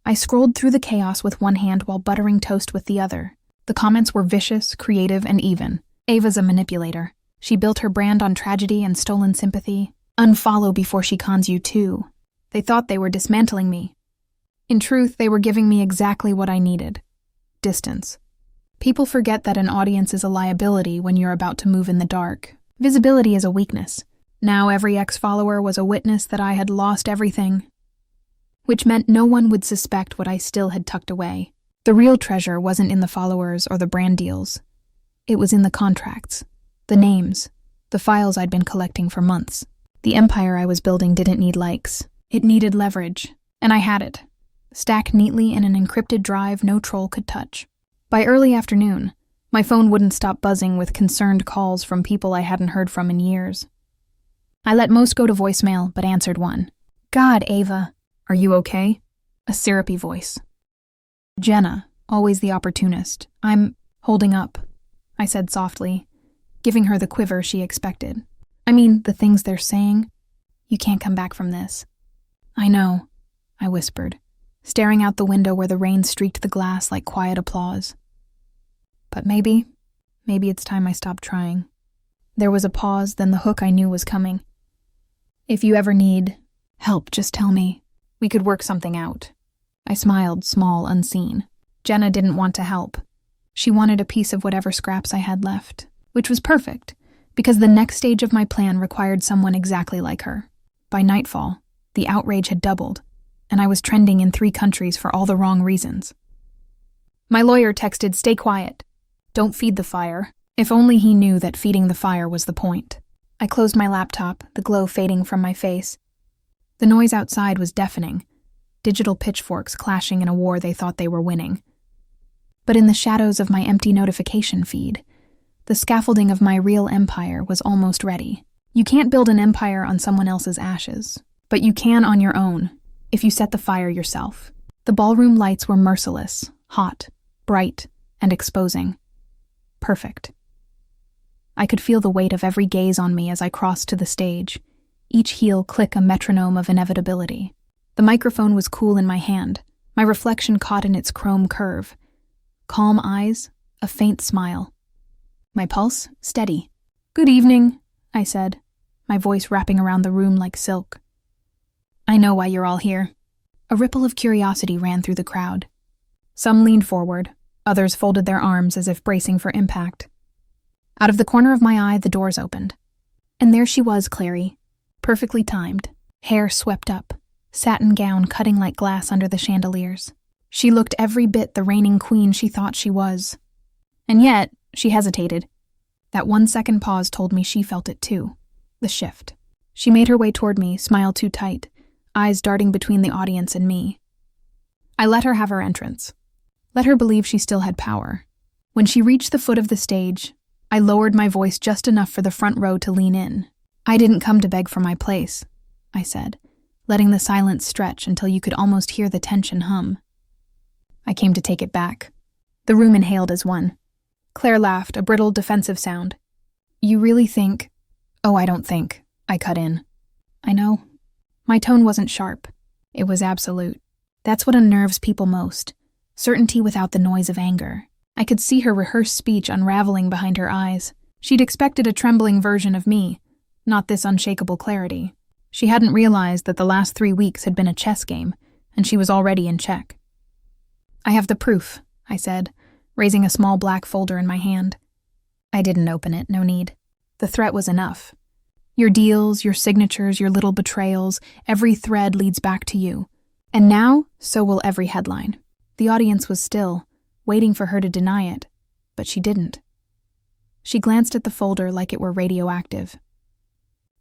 I scrolled through the chaos with one hand while buttering toast with the other. The comments were vicious, creative, and even. Ava's a manipulator. She built her brand on tragedy and stolen sympathy. Unfollow before she cons you too. They thought they were dismantling me. In truth, they were giving me exactly what I needed. Distance. People forget that an audience is a liability when you're about to move in the dark. Visibility is a weakness. Now every ex-follower was a witness that I had lost everything, which meant no one would suspect what I still had tucked away. The real treasure wasn't in the followers or the brand deals. It was in the contracts, the names, the files I'd been collecting for months. The empire I was building didn't need likes. It needed leverage, and I had it, stacked neatly in an encrypted drive no troll could touch. By early afternoon, my phone wouldn't stop buzzing with concerned calls from people I hadn't heard from in years. I let most go to voicemail, but answered one. "God, Ava, are you okay?" A syrupy voice. "Jenna, always the opportunist. I'm holding up," I said softly, giving her the quiver she expected. "I mean, the things they're saying. You can't come back from this." "I know," I whispered, staring out the window where the rain streaked the glass like quiet applause. "But maybe it's time I stopped trying." There was a pause, then the hook I knew was coming. "If you ever need help, just tell me. We could work something out." I smiled, small, unseen. Jenna didn't want to help. She wanted a piece of whatever scraps I had left, which was perfect, because the next stage of my plan required someone exactly like her. By nightfall, the outrage had doubled, and I was trending in 3 countries for all the wrong reasons. My lawyer texted, "Stay quiet. Don't feed the fire." If only he knew that feeding the fire was the point. I closed my laptop, the glow fading from my face. The noise outside was deafening, digital pitchforks clashing in a war they thought they were winning. But in the shadows of my empty notification feed, the scaffolding of my real empire was almost ready. You can't build an empire on someone else's ashes, but you can on your own, if you set the fire yourself. The ballroom lights were merciless, hot, bright, and exposing. Perfect. I could feel the weight of every gaze on me as I crossed to the stage, each heel click a metronome of inevitability. The microphone was cool in my hand, my reflection caught in its chrome curve. Calm eyes, a faint smile. My pulse, steady. "Good evening," I said, my voice wrapping around the room like silk. "I know why you're all here." A ripple of curiosity ran through the crowd. Some leaned forward, others folded their arms as if bracing for impact. Out of the corner of my eye, the doors opened. And there she was, Clary, perfectly timed, hair swept up, satin gown cutting like glass under the chandeliers. She looked every bit the reigning queen she thought she was. And yet, she hesitated. That 1-second pause told me she felt it too. The shift. She made her way toward me, smile too tight, eyes darting between the audience and me. I let her have her entrance. Let her believe she still had power. When she reached the foot of the stage, I lowered my voice just enough for the front row to lean in. "I didn't come to beg for my place," I said, letting the silence stretch until you could almost hear the tension hum. "I came to take it back." The room inhaled as one. Claire laughed, a brittle, defensive sound. "You really think—" "Oh, I don't think," I cut in. "I know." My tone wasn't sharp. It was absolute. That's what unnerves people most. Certainty without the noise of anger. I could see her rehearsed speech unraveling behind her eyes. She'd expected a trembling version of me, not this unshakable clarity. She hadn't realized that the last 3 weeks had been a chess game, and she was already in check. "I have the proof," I said, raising a small black folder in my hand. I didn't open it, no need. The threat was enough. Your deals, your signatures, your little betrayals, every thread leads back to you. And now, so will every headline. The audience was still, waiting for her to deny it, but she didn't. She glanced at the folder like it were radioactive.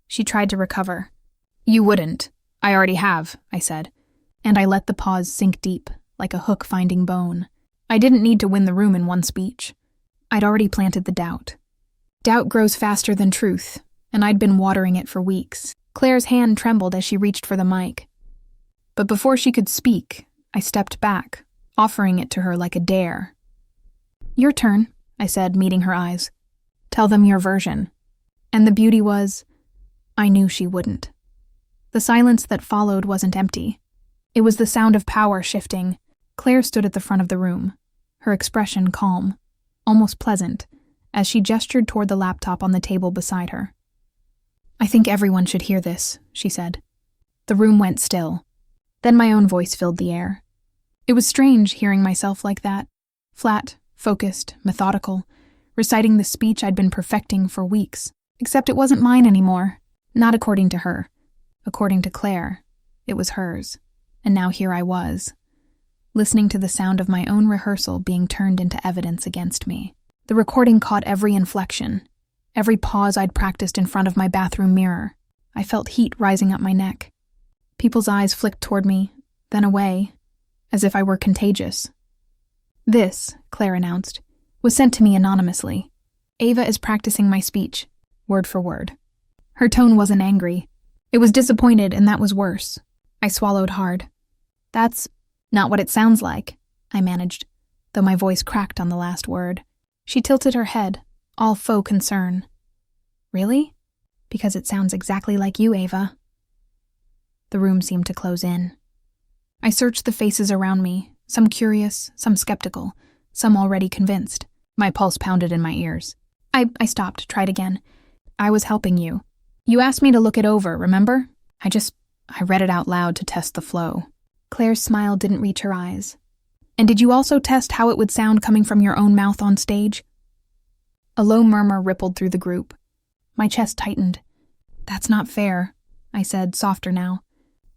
She tried to recover. "You wouldn't. I already have," I said, and I let the pause sink deep, like a hook finding bone. I didn't need to win the room in one speech. I'd already planted the doubt. Doubt grows faster than truth, and I'd been watering it for weeks. Claire's hand trembled as she reached for the mic. But before she could speak, I stepped back, offering it to her like a dare. "Your turn," I said, meeting her eyes. "Tell them your version." And the beauty was, I knew she wouldn't. The silence that followed wasn't empty. It was the sound of power shifting. Claire stood at the front of the room, her expression calm, almost pleasant, as she gestured toward the laptop on the table beside her. "I think everyone should hear this," she said. The room went still. Then my own voice filled the air. It was strange hearing myself like that, flat, focused, methodical, reciting the speech I'd been perfecting for weeks, except it wasn't mine anymore, not according to her. According to Claire, it was hers, and now here I was, listening to the sound of my own rehearsal being turned into evidence against me. The recording caught every inflection, every pause I'd practiced in front of my bathroom mirror. I felt heat rising up my neck. People's eyes flicked toward me, then away, as if I were contagious. "This," Claire announced, "was sent to me anonymously. Ava is practicing my speech, word for word." Her tone wasn't angry. It was disappointed, and that was worse. I swallowed hard. "That's not what it sounds like," I managed, though my voice cracked on the last word. She tilted her head, all faux concern. "Really? Because it sounds exactly like you, Ava." The room seemed to close in. I searched the faces around me, some curious, some skeptical, some already convinced. My pulse pounded in my ears. I stopped, tried again. "I was helping you. You asked me to look it over, remember? I read it out loud to test the flow." Claire's smile didn't reach her eyes. And did you also test how it would sound coming from your own mouth on stage? A low murmur rippled through the group. My chest tightened. That's not fair, I said, softer now.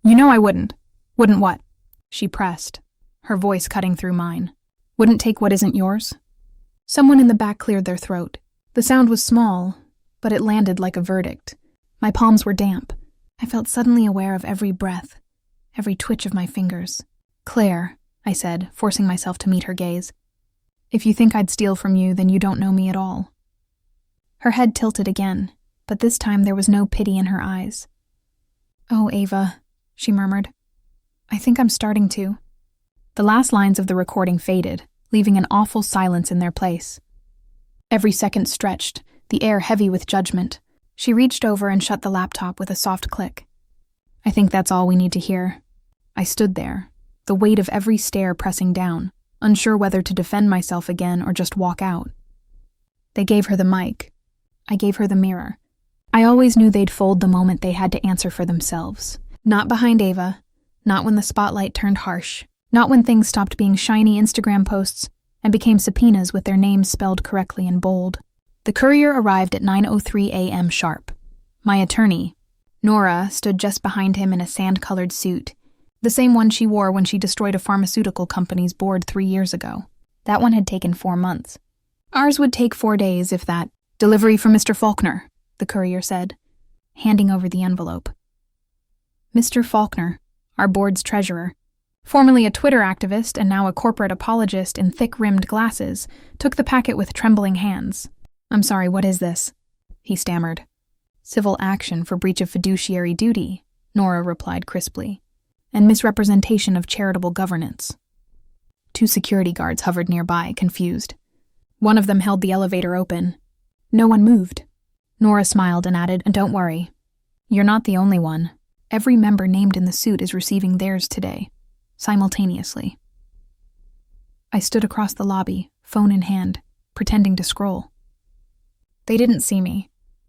You know I wouldn't. Wouldn't what? She pressed, her voice cutting through mine. Wouldn't take what isn't yours? Someone in the back cleared their throat. The sound was small, but it landed like a verdict. My palms were damp. I felt suddenly aware of every breath, every twitch of my fingers. Claire, I said, forcing myself to meet her gaze. If you think I'd steal from you, then you don't know me at all. Her head tilted again, but this time there was no pity in her eyes. Oh, Ava, she murmured. I think I'm starting to. The last lines of the recording faded, leaving an awful silence in their place. Every second stretched, the air heavy with judgment. She reached over and shut the laptop with a soft click. I think that's all we need to hear. I stood there, the weight of every stare pressing down, unsure whether to defend myself again or just walk out. They gave her the mic. I gave her the mirror. I always knew they'd fold the moment they had to answer for themselves. Not behind Ava, not when the spotlight turned harsh, not when things stopped being shiny Instagram posts and became subpoenas with their names spelled correctly in bold. The courier arrived at 9:03 a.m. sharp. My attorney, Nora, stood just behind him in a sand-colored suit, the same one she wore when she destroyed a pharmaceutical company's board 3 years ago. That one had taken 4 months. Ours would take 4 days, if that. Delivery for Mr. Faulkner, the courier said, handing over the envelope. Mr. Faulkner, our board's treasurer, formerly a Twitter activist and now a corporate apologist in thick-rimmed glasses, took the packet with trembling hands. I'm sorry, what is this? He stammered. Civil action for breach of fiduciary duty, Nora replied crisply, and misrepresentation of charitable governance. 2 security guards hovered nearby, confused. One of them held the elevator open. No one moved. Nora smiled and added, and don't worry. You're not the only one. Every member named in the suit is receiving theirs today, simultaneously. I stood across the lobby, phone in hand, pretending to scroll. They didn't see me.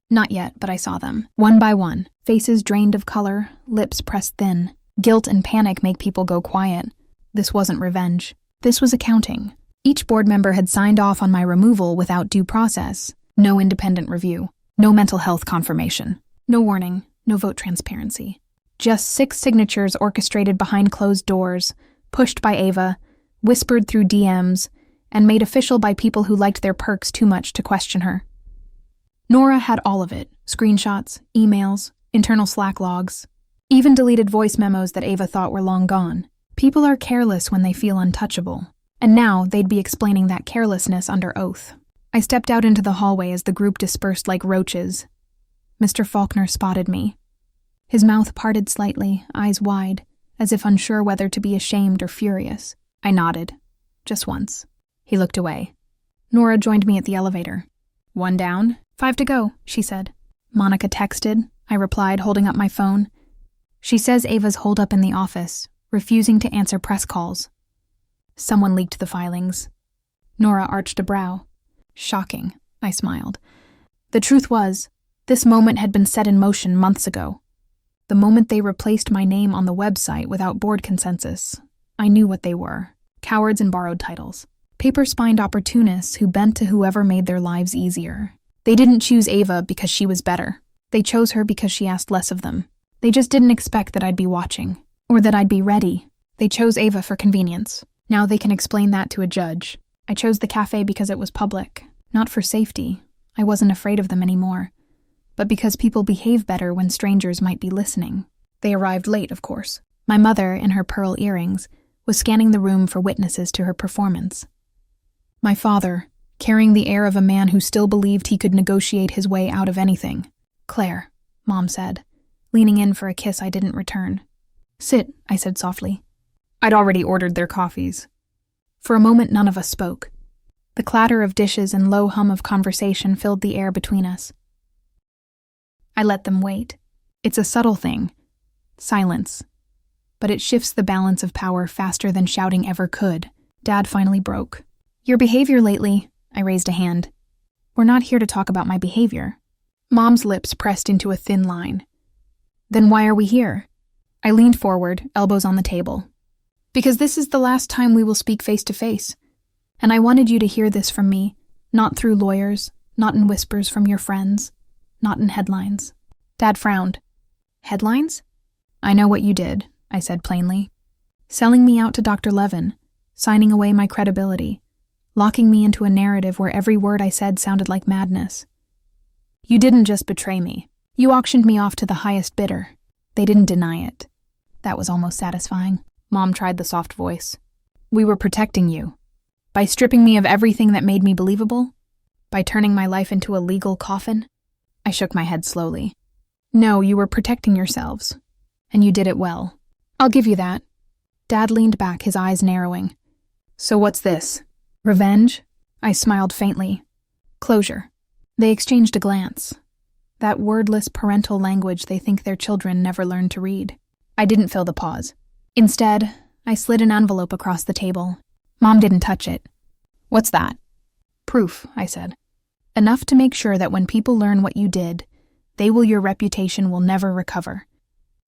Not yet, but I saw them. One by one, faces drained of color, lips pressed thin. Guilt and panic make people go quiet. This wasn't revenge. This was accounting. Each board member had signed off on my removal without due process. No independent review. No mental health confirmation. No warning. No vote transparency. Just 6 signatures orchestrated behind closed doors, pushed by Ava, whispered through DMs, and made official by people who liked their perks too much to question her. Nora had all of it. Screenshots, emails, internal Slack logs, even deleted voice memos that Ava thought were long gone. People are careless when they feel untouchable. And now they'd be explaining that carelessness under oath. I stepped out into the hallway as the group dispersed like roaches. Mr. Faulkner spotted me. His mouth parted slightly, eyes wide, as if unsure whether to be ashamed or furious. I nodded. Just once. He looked away. Nora joined me at the elevator. 1 down, 5 to go, she said. Monica texted, I replied, holding up my phone. She says Ava's holed up in the office, refusing to answer press calls. Someone leaked the filings. Nora arched a brow. Shocking, I smiled. The truth was, this moment had been set in motion months ago. The moment they replaced my name on the website without board consensus, I knew what they were. Cowards and borrowed titles. Paper-spined opportunists who bent to whoever made their lives easier. They didn't choose Ava because she was better. They chose her because she asked less of them. They just didn't expect that I'd be watching, or that I'd be ready. They chose Ava for convenience. Now they can explain that to a judge. I chose the cafe because it was public, not for safety. I wasn't afraid of them anymore. But because people behave better when strangers might be listening. They arrived late, of course. My mother, in her pearl earrings, was scanning the room for witnesses to her performance. My father, carrying the air of a man who still believed he could negotiate his way out of anything. Claire, Mom said, leaning in for a kiss I didn't return. Sit, I said softly. I'd already ordered their coffees. For a moment, none of us spoke. The clatter of dishes and low hum of conversation filled the air between us. I let them wait. It's a subtle thing. Silence. But it shifts the balance of power faster than shouting ever could. Dad finally broke. Your behavior lately, I raised a hand. We're not here to talk about my behavior. Mom's lips pressed into a thin line. Then why are we here? I leaned forward, elbows on the table. Because this is the last time we will speak face to face. And I wanted you to hear this from me, not through lawyers, not in whispers from your friends, not in headlines. Dad frowned. Headlines? I know what you did, I said plainly. Selling me out to Dr. Levin, signing away my credibility, locking me into a narrative where every word I said sounded like madness. You didn't just betray me. You auctioned me off to the highest bidder. They didn't deny it. That was almost satisfying. Mom tried the soft voice. We were protecting you. By stripping me of everything that made me believable? By turning my life into a legal coffin? I shook my head slowly. No, you were protecting yourselves. And you did it well. I'll give you that. Dad leaned back, his eyes narrowing. So what's this? Revenge? I smiled faintly. Closure. They exchanged a glance. That wordless parental language they think their children never learn to read. I didn't fill the pause. Instead, I slid an envelope across the table. Mom didn't touch it. What's that? Proof, I said. Enough to make sure that when people learn what you did, your reputation will never recover.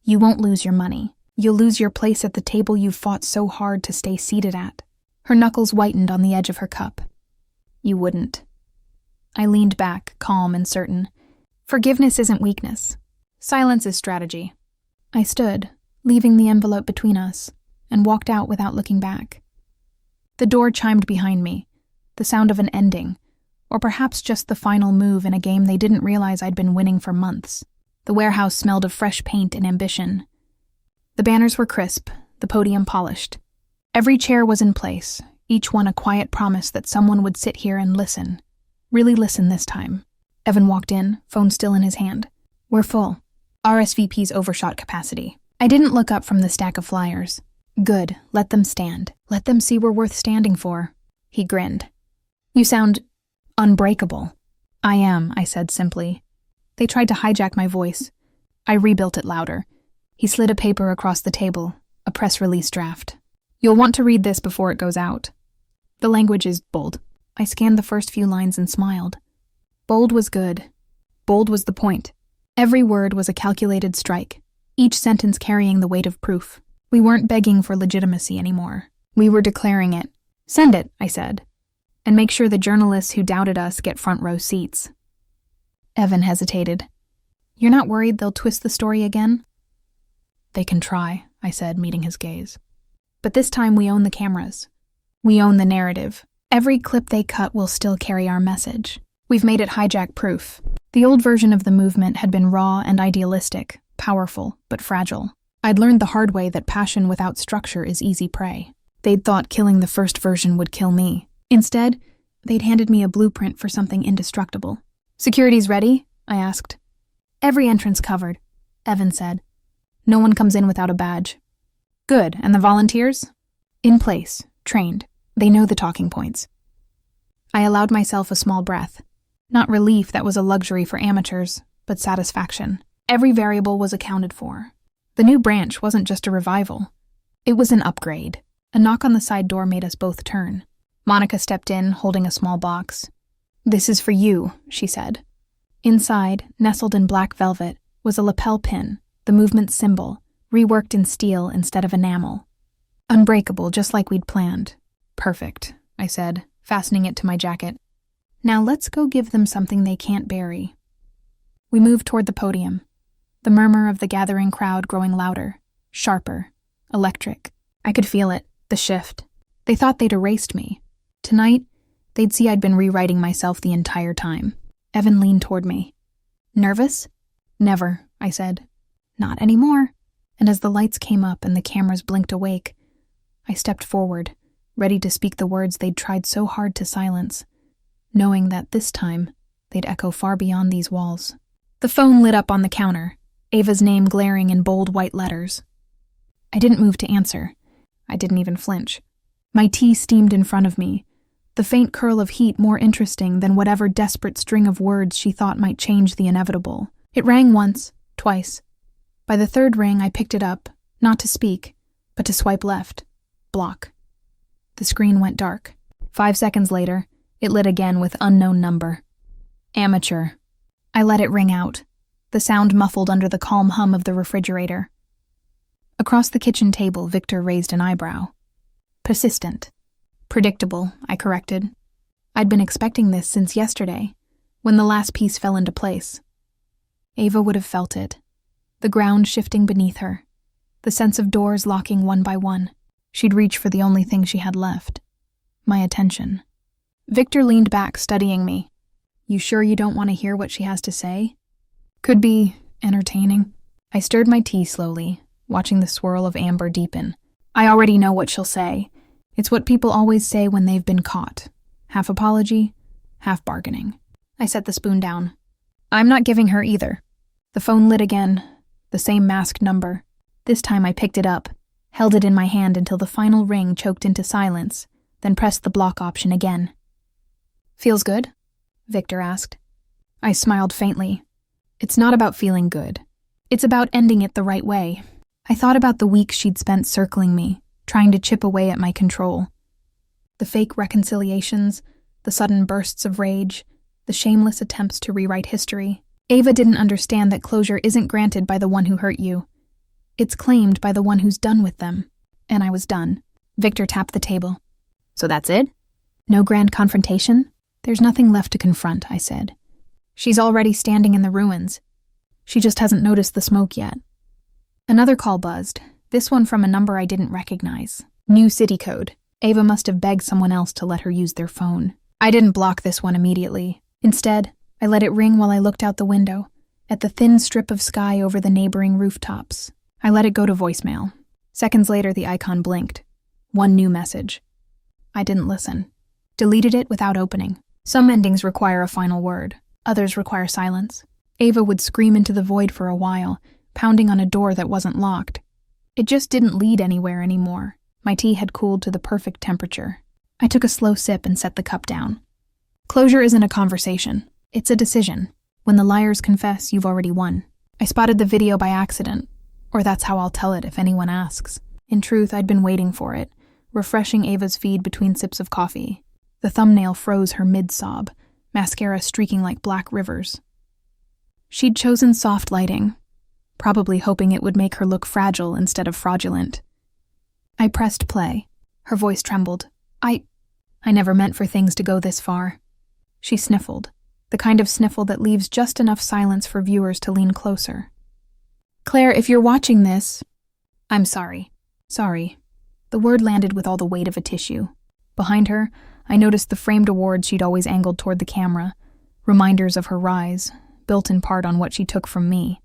You won't lose your money. You'll lose your place at the table you've fought so hard to stay seated at. Her knuckles whitened on the edge of her cup. You wouldn't. I leaned back, calm and certain. Forgiveness isn't weakness. Silence is strategy. I stood, leaving the envelope between us, and walked out without looking back. The door chimed behind me, the sound of an ending, or perhaps just the final move in a game they didn't realize I'd been winning for months. The warehouse smelled of fresh paint and ambition. The banners were crisp, the podium polished. Every chair was in place, each one a quiet promise that someone would sit here and listen. Really listen this time. Evan walked in, phone still in his hand. We're full. RSVP's overshot capacity. I didn't look up from the stack of flyers. Good, let them stand. Let them see we're worth standing for. He grinned. You sound unbreakable. I am, I said simply. They tried to hijack my voice. I rebuilt it louder. He slid a paper across the table, a press release draft. You'll want to read this before it goes out. The language is bold. I scanned the first few lines and smiled. Bold was good. Bold was the point. Every word was a calculated strike, each sentence carrying the weight of proof. We weren't begging for legitimacy anymore. We were declaring it. Send it, I said. And make sure the journalists who doubted us get front row seats. Evan hesitated. You're not worried they'll twist the story again? They can try, I said, meeting his gaze. But this time we own the cameras. We own the narrative. Every clip they cut will still carry our message. We've made it hijack-proof. The old version of the movement had been raw and idealistic, powerful, but fragile. I'd learned the hard way that passion without structure is easy prey. They'd thought killing the first version would kill me. Instead, they'd handed me a blueprint for something indestructible. Security's ready? I asked. Every entrance covered, Evan said. No one comes in without a badge. Good, and the volunteers? In place, trained. They know the talking points. I allowed myself a small breath. Not relief, that was a luxury for amateurs, but satisfaction. Every variable was accounted for. The new branch wasn't just a revival. It was an upgrade. A knock on the side door made us both turn. Monica stepped in, holding a small box. This is for you, she said. Inside, nestled in black velvet, was a lapel pin, the movement's symbol, reworked in steel instead of enamel. Unbreakable, just like we'd planned. Perfect, I said, fastening it to my jacket. Now let's go give them something they can't bury. We moved toward the podium, the murmur of the gathering crowd growing louder, sharper, electric. I could feel it, the shift. They thought they'd erased me. Tonight, they'd see I'd been rewriting myself the entire time. Evan leaned toward me. Nervous? Never, I said. Not anymore. And as the lights came up and the cameras blinked awake, I stepped forward, ready to speak the words they'd tried so hard to silence, knowing that this time they'd echo far beyond these walls. The phone lit up on the counter, Ava's name glaring in bold white letters. I didn't move to answer. I didn't even flinch. My tea steamed in front of me, the faint curl of heat more interesting than whatever desperate string of words she thought might change the inevitable. It rang once, twice. By the third ring, I picked it up, not to speak, but to swipe left. Block. The screen went dark. 5 seconds later, it lit again with unknown number. Amateur. I let it ring out, the sound muffled under the calm hum of the refrigerator. Across the kitchen table, Victor raised an eyebrow. Persistent. Predictable, I corrected. I'd been expecting this since yesterday, when the last piece fell into place. Ava would have felt it. The ground shifting beneath her. The sense of doors locking one by one. She'd reach for the only thing she had left. My attention. Victor leaned back, studying me. You sure you don't want to hear what she has to say? Could be entertaining. I stirred my tea slowly, watching the swirl of amber deepen. I already know what she'll say. It's what people always say when they've been caught. Half apology, half bargaining. I set the spoon down. I'm not giving her either. The phone lit again, the same masked number. This time I picked it up, held it in my hand until the final ring choked into silence, then pressed the block option again. Feels good? Victor asked. I smiled faintly. It's not about feeling good. It's about ending it the right way. I thought about the weeks she'd spent circling me, trying to chip away at my control. The fake reconciliations, the sudden bursts of rage, the shameless attempts to rewrite history. Ava didn't understand that closure isn't granted by the one who hurt you. It's claimed by the one who's done with them. And I was done. Victor tapped the table. So that's it? No grand confrontation? There's nothing left to confront, I said. She's already standing in the ruins. She just hasn't noticed the smoke yet. Another call buzzed, this one from a number I didn't recognize. New city code. Ava must have begged someone else to let her use their phone. I didn't block this one immediately. Instead, I let it ring while I looked out the window, at the thin strip of sky over the neighboring rooftops. I let it go to voicemail. Seconds later, the icon blinked. One new message. I didn't listen. Deleted it without opening. Some endings require a final word. Others require silence. Ava would scream into the void for a while, pounding on a door that wasn't locked. It just didn't lead anywhere anymore. My tea had cooled to the perfect temperature. I took a slow sip and set the cup down. Closure isn't a conversation. It's a decision. When the liars confess, you've already won. I spotted the video by accident, or that's how I'll tell it if anyone asks. In truth, I'd been waiting for it, refreshing Ava's feed between sips of coffee. The thumbnail froze her mid-sob, mascara streaking like black rivers. She'd chosen soft lighting, probably hoping it would make her look fragile instead of fraudulent. I pressed play. Her voice trembled. I never meant for things to go this far. She sniffled, the kind of sniffle that leaves just enough silence for viewers to lean closer. Claire, if you're watching this, I'm sorry. Sorry. The word landed with all the weight of a tissue. Behind her, I noticed the framed awards she'd always angled toward the camera, reminders of her rise, built in part on what she took from me.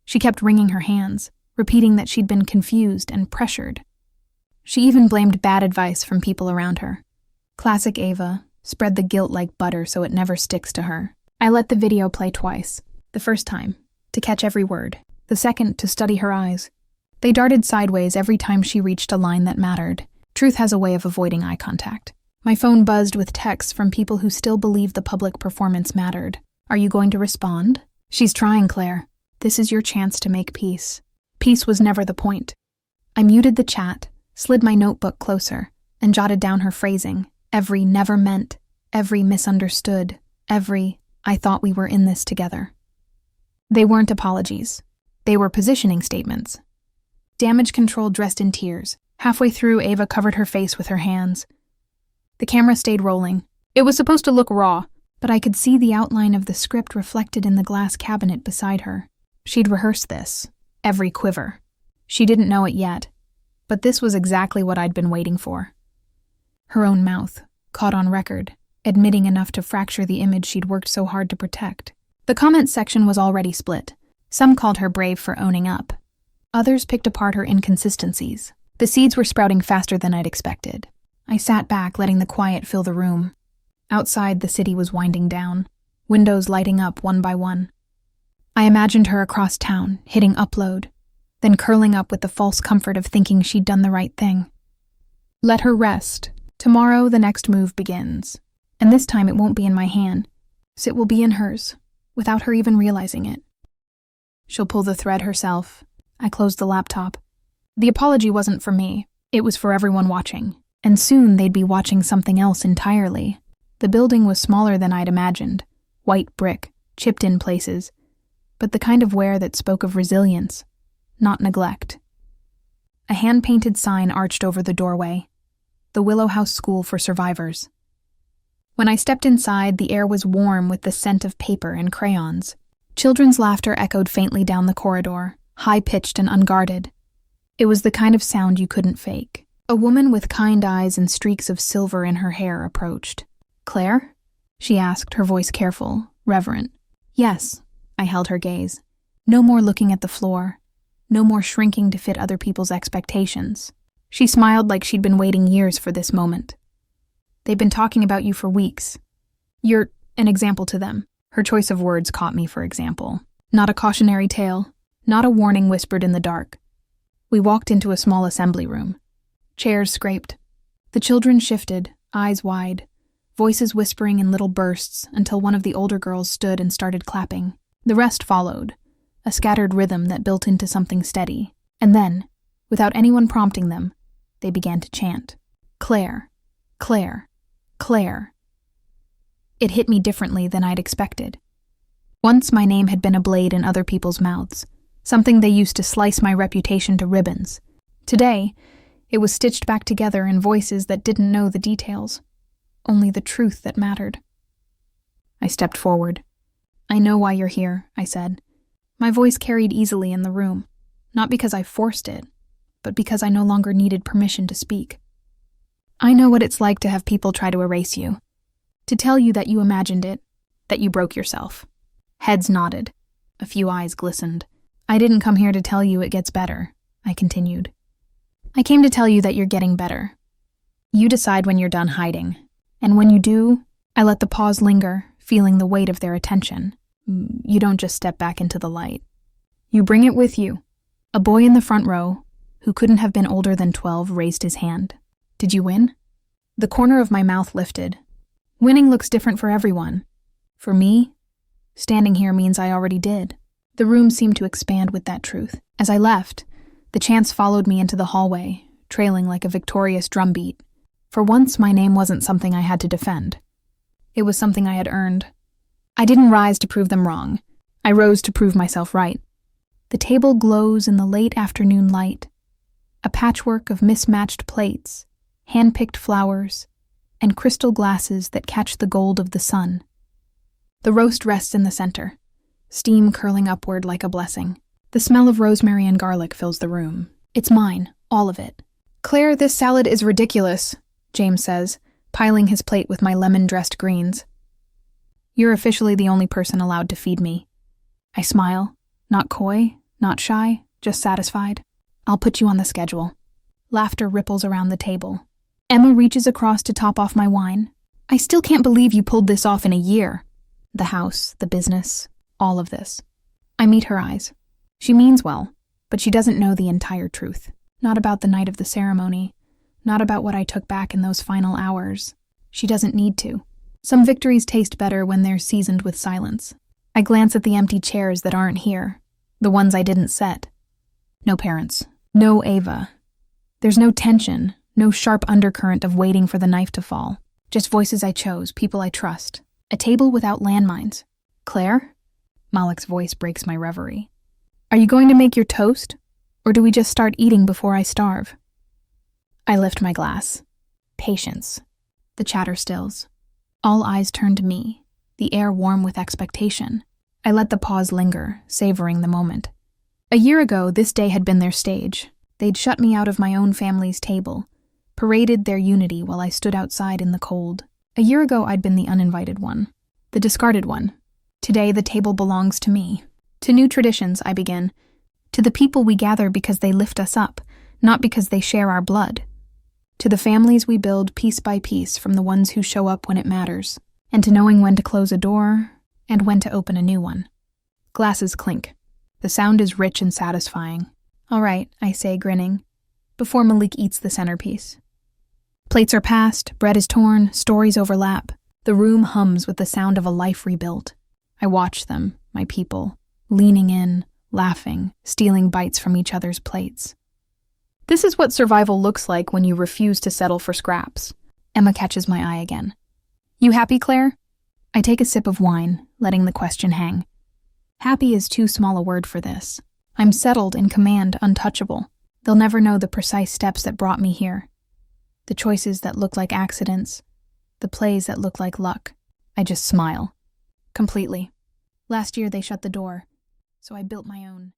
She kept wringing her hands, repeating that she'd been confused and pressured. She even blamed bad advice from people around her. Classic Ava, spread the guilt like butter so it never sticks to her. I let the video play twice. The first time, to catch every word. The second, to study her eyes. They darted sideways every time she reached a line that mattered. Truth has a way of avoiding eye contact. My phone buzzed with texts from people who still believe the public performance mattered. Are you going to respond? She's trying, Claire. This is your chance to make peace. Peace was never the point. I muted the chat, slid my notebook closer, and jotted down her phrasing. Every never meant, every misunderstood, every I thought we were in this together. They weren't apologies. They were positioning statements. Damage control dressed in tears. Halfway through, Ava covered her face with her hands. The camera stayed rolling. It was supposed to look raw, but I could see the outline of the script reflected in the glass cabinet beside her. She'd rehearsed this. Every quiver. She didn't know it yet, but this was exactly what I'd been waiting for. Her own mouth, caught on record, admitting enough to fracture the image she'd worked so hard to protect. The comments section was already split. Some called her brave for owning up. Others picked apart her inconsistencies. The seeds were sprouting faster than I'd expected. I sat back, letting the quiet fill the room. Outside, the city was winding down, windows lighting up one by one. I imagined her across town, hitting upload, then curling up with the false comfort of thinking she'd done the right thing. Let her rest. Tomorrow, the next move begins. And this time it won't be in my hand, so it will be in hers, without her even realizing it. She'll pull the thread herself. I closed the laptop. The apology wasn't for me. It was for everyone watching. And soon they'd be watching something else entirely. The building was smaller than I'd imagined. White brick, chipped in places. But the kind of wear that spoke of resilience, not neglect. A hand-painted sign arched over the doorway. the Willow House School for Survivors. When I stepped inside, the air was warm with the scent of paper and crayons. Children's laughter echoed faintly down the corridor, high-pitched and unguarded. It was the kind of sound you couldn't fake. A woman with kind eyes and streaks of silver in her hair approached. "Claire?" she asked, her voice careful, reverent. "Yes," I held her gaze. No more looking at the floor. No more shrinking to fit other people's expectations. She smiled like she'd been waiting years for this moment. "They've been talking about you for weeks. You're an example to them." Her choice of words caught me, for example. Not a cautionary tale, not a warning whispered in the dark. We walked into a small assembly room. Chairs scraped. The children shifted, eyes wide, voices whispering in little bursts until one of the older girls stood and started clapping. The rest followed, a scattered rhythm that built into something steady. And then, without anyone prompting them, they began to chant. "Claire, Claire, Claire." It hit me differently than I'd expected. Once my name had been a blade in other people's mouths, something they used to slice my reputation to ribbons. Today, it was stitched back together in voices that didn't know the details, only the truth that mattered. I stepped forward. "I know why you're here," I said. My voice carried easily in the room, not because I forced it, but because I no longer needed permission to speak. "I know what it's like to have people try to erase you, to tell you that you imagined it, that you broke yourself." Heads nodded. A few eyes glistened. "I didn't come here to tell you it gets better," I continued. "I came to tell you that you're getting better. You decide when you're done hiding. And when you do," I let the pause linger, feeling the weight of their attention. "You don't just step back into the light. You bring it with you." A boy in the front row, who couldn't have been older than 12, raised his hand. "Did you win?" The corner of my mouth lifted. Winning looks different for everyone. For me, standing here means I already did. The room seemed to expand with that truth. As I left, the chants followed me into the hallway, trailing like a victorious drumbeat. For once, my name wasn't something I had to defend. It was something I had earned. I didn't rise to prove them wrong. I rose to prove myself right. The table glows in the late afternoon light. A patchwork of mismatched plates, hand-picked flowers, and crystal glasses that catch the gold of the sun. The roast rests in the center, steam curling upward like a blessing. The smell of rosemary and garlic fills the room. It's mine, all of it. "Claire, this salad is ridiculous," James says, piling his plate with my lemon-dressed greens. "You're officially the only person allowed to feed me." I smile, not coy, not shy, just satisfied. "I'll put you on the schedule." Laughter ripples around the table. Emma reaches across to top off my wine. "I still can't believe you pulled this off in a year." The house, the business, all of this. I meet her eyes. She means well, but she doesn't know the entire truth. Not about the night of the ceremony, not about what I took back in those final hours. She doesn't need to. Some victories taste better when they're seasoned with silence. I glance at the empty chairs that aren't here, the ones I didn't set. No parents, no Ava. There's no tension, no sharp undercurrent of waiting for the knife to fall. Just voices I chose, people I trust. A table without landmines. "Claire?" Malik's voice breaks my reverie. "Are you going to make your toast? Or do we just start eating before I starve?" I lift my glass. Patience. The chatter stills. All eyes turn to me, the air warm with expectation. I let the pause linger, savoring the moment. A year ago, this day had been their stage. They'd shut me out of my own family's table, paraded their unity while I stood outside in the cold. A year ago, I'd been the uninvited one, the discarded one. Today, the table belongs to me. To new traditions, I begin. To the people we gather because they lift us up, not because they share our blood. To the families we build piece by piece from the ones who show up when it matters. And to knowing when to close a door and when to open a new one. Glasses clink. The sound is rich and satisfying. "All right," I say, grinning, before Malik eats the centerpiece. Plates are passed, bread is torn, stories overlap. The room hums with the sound of a life rebuilt. I watch them, my people, leaning in, laughing, stealing bites from each other's plates. This is what survival looks like when you refuse to settle for scraps. Emma catches my eye again. "You happy, Claire?" I take a sip of wine, letting the question hang. Happy is too small a word for this. I'm settled, in command, untouchable. They'll never know the precise steps that brought me here. The choices that look like accidents, the plays that look like luck. I just smile. Completely. Last year they shut the door, so I built my own.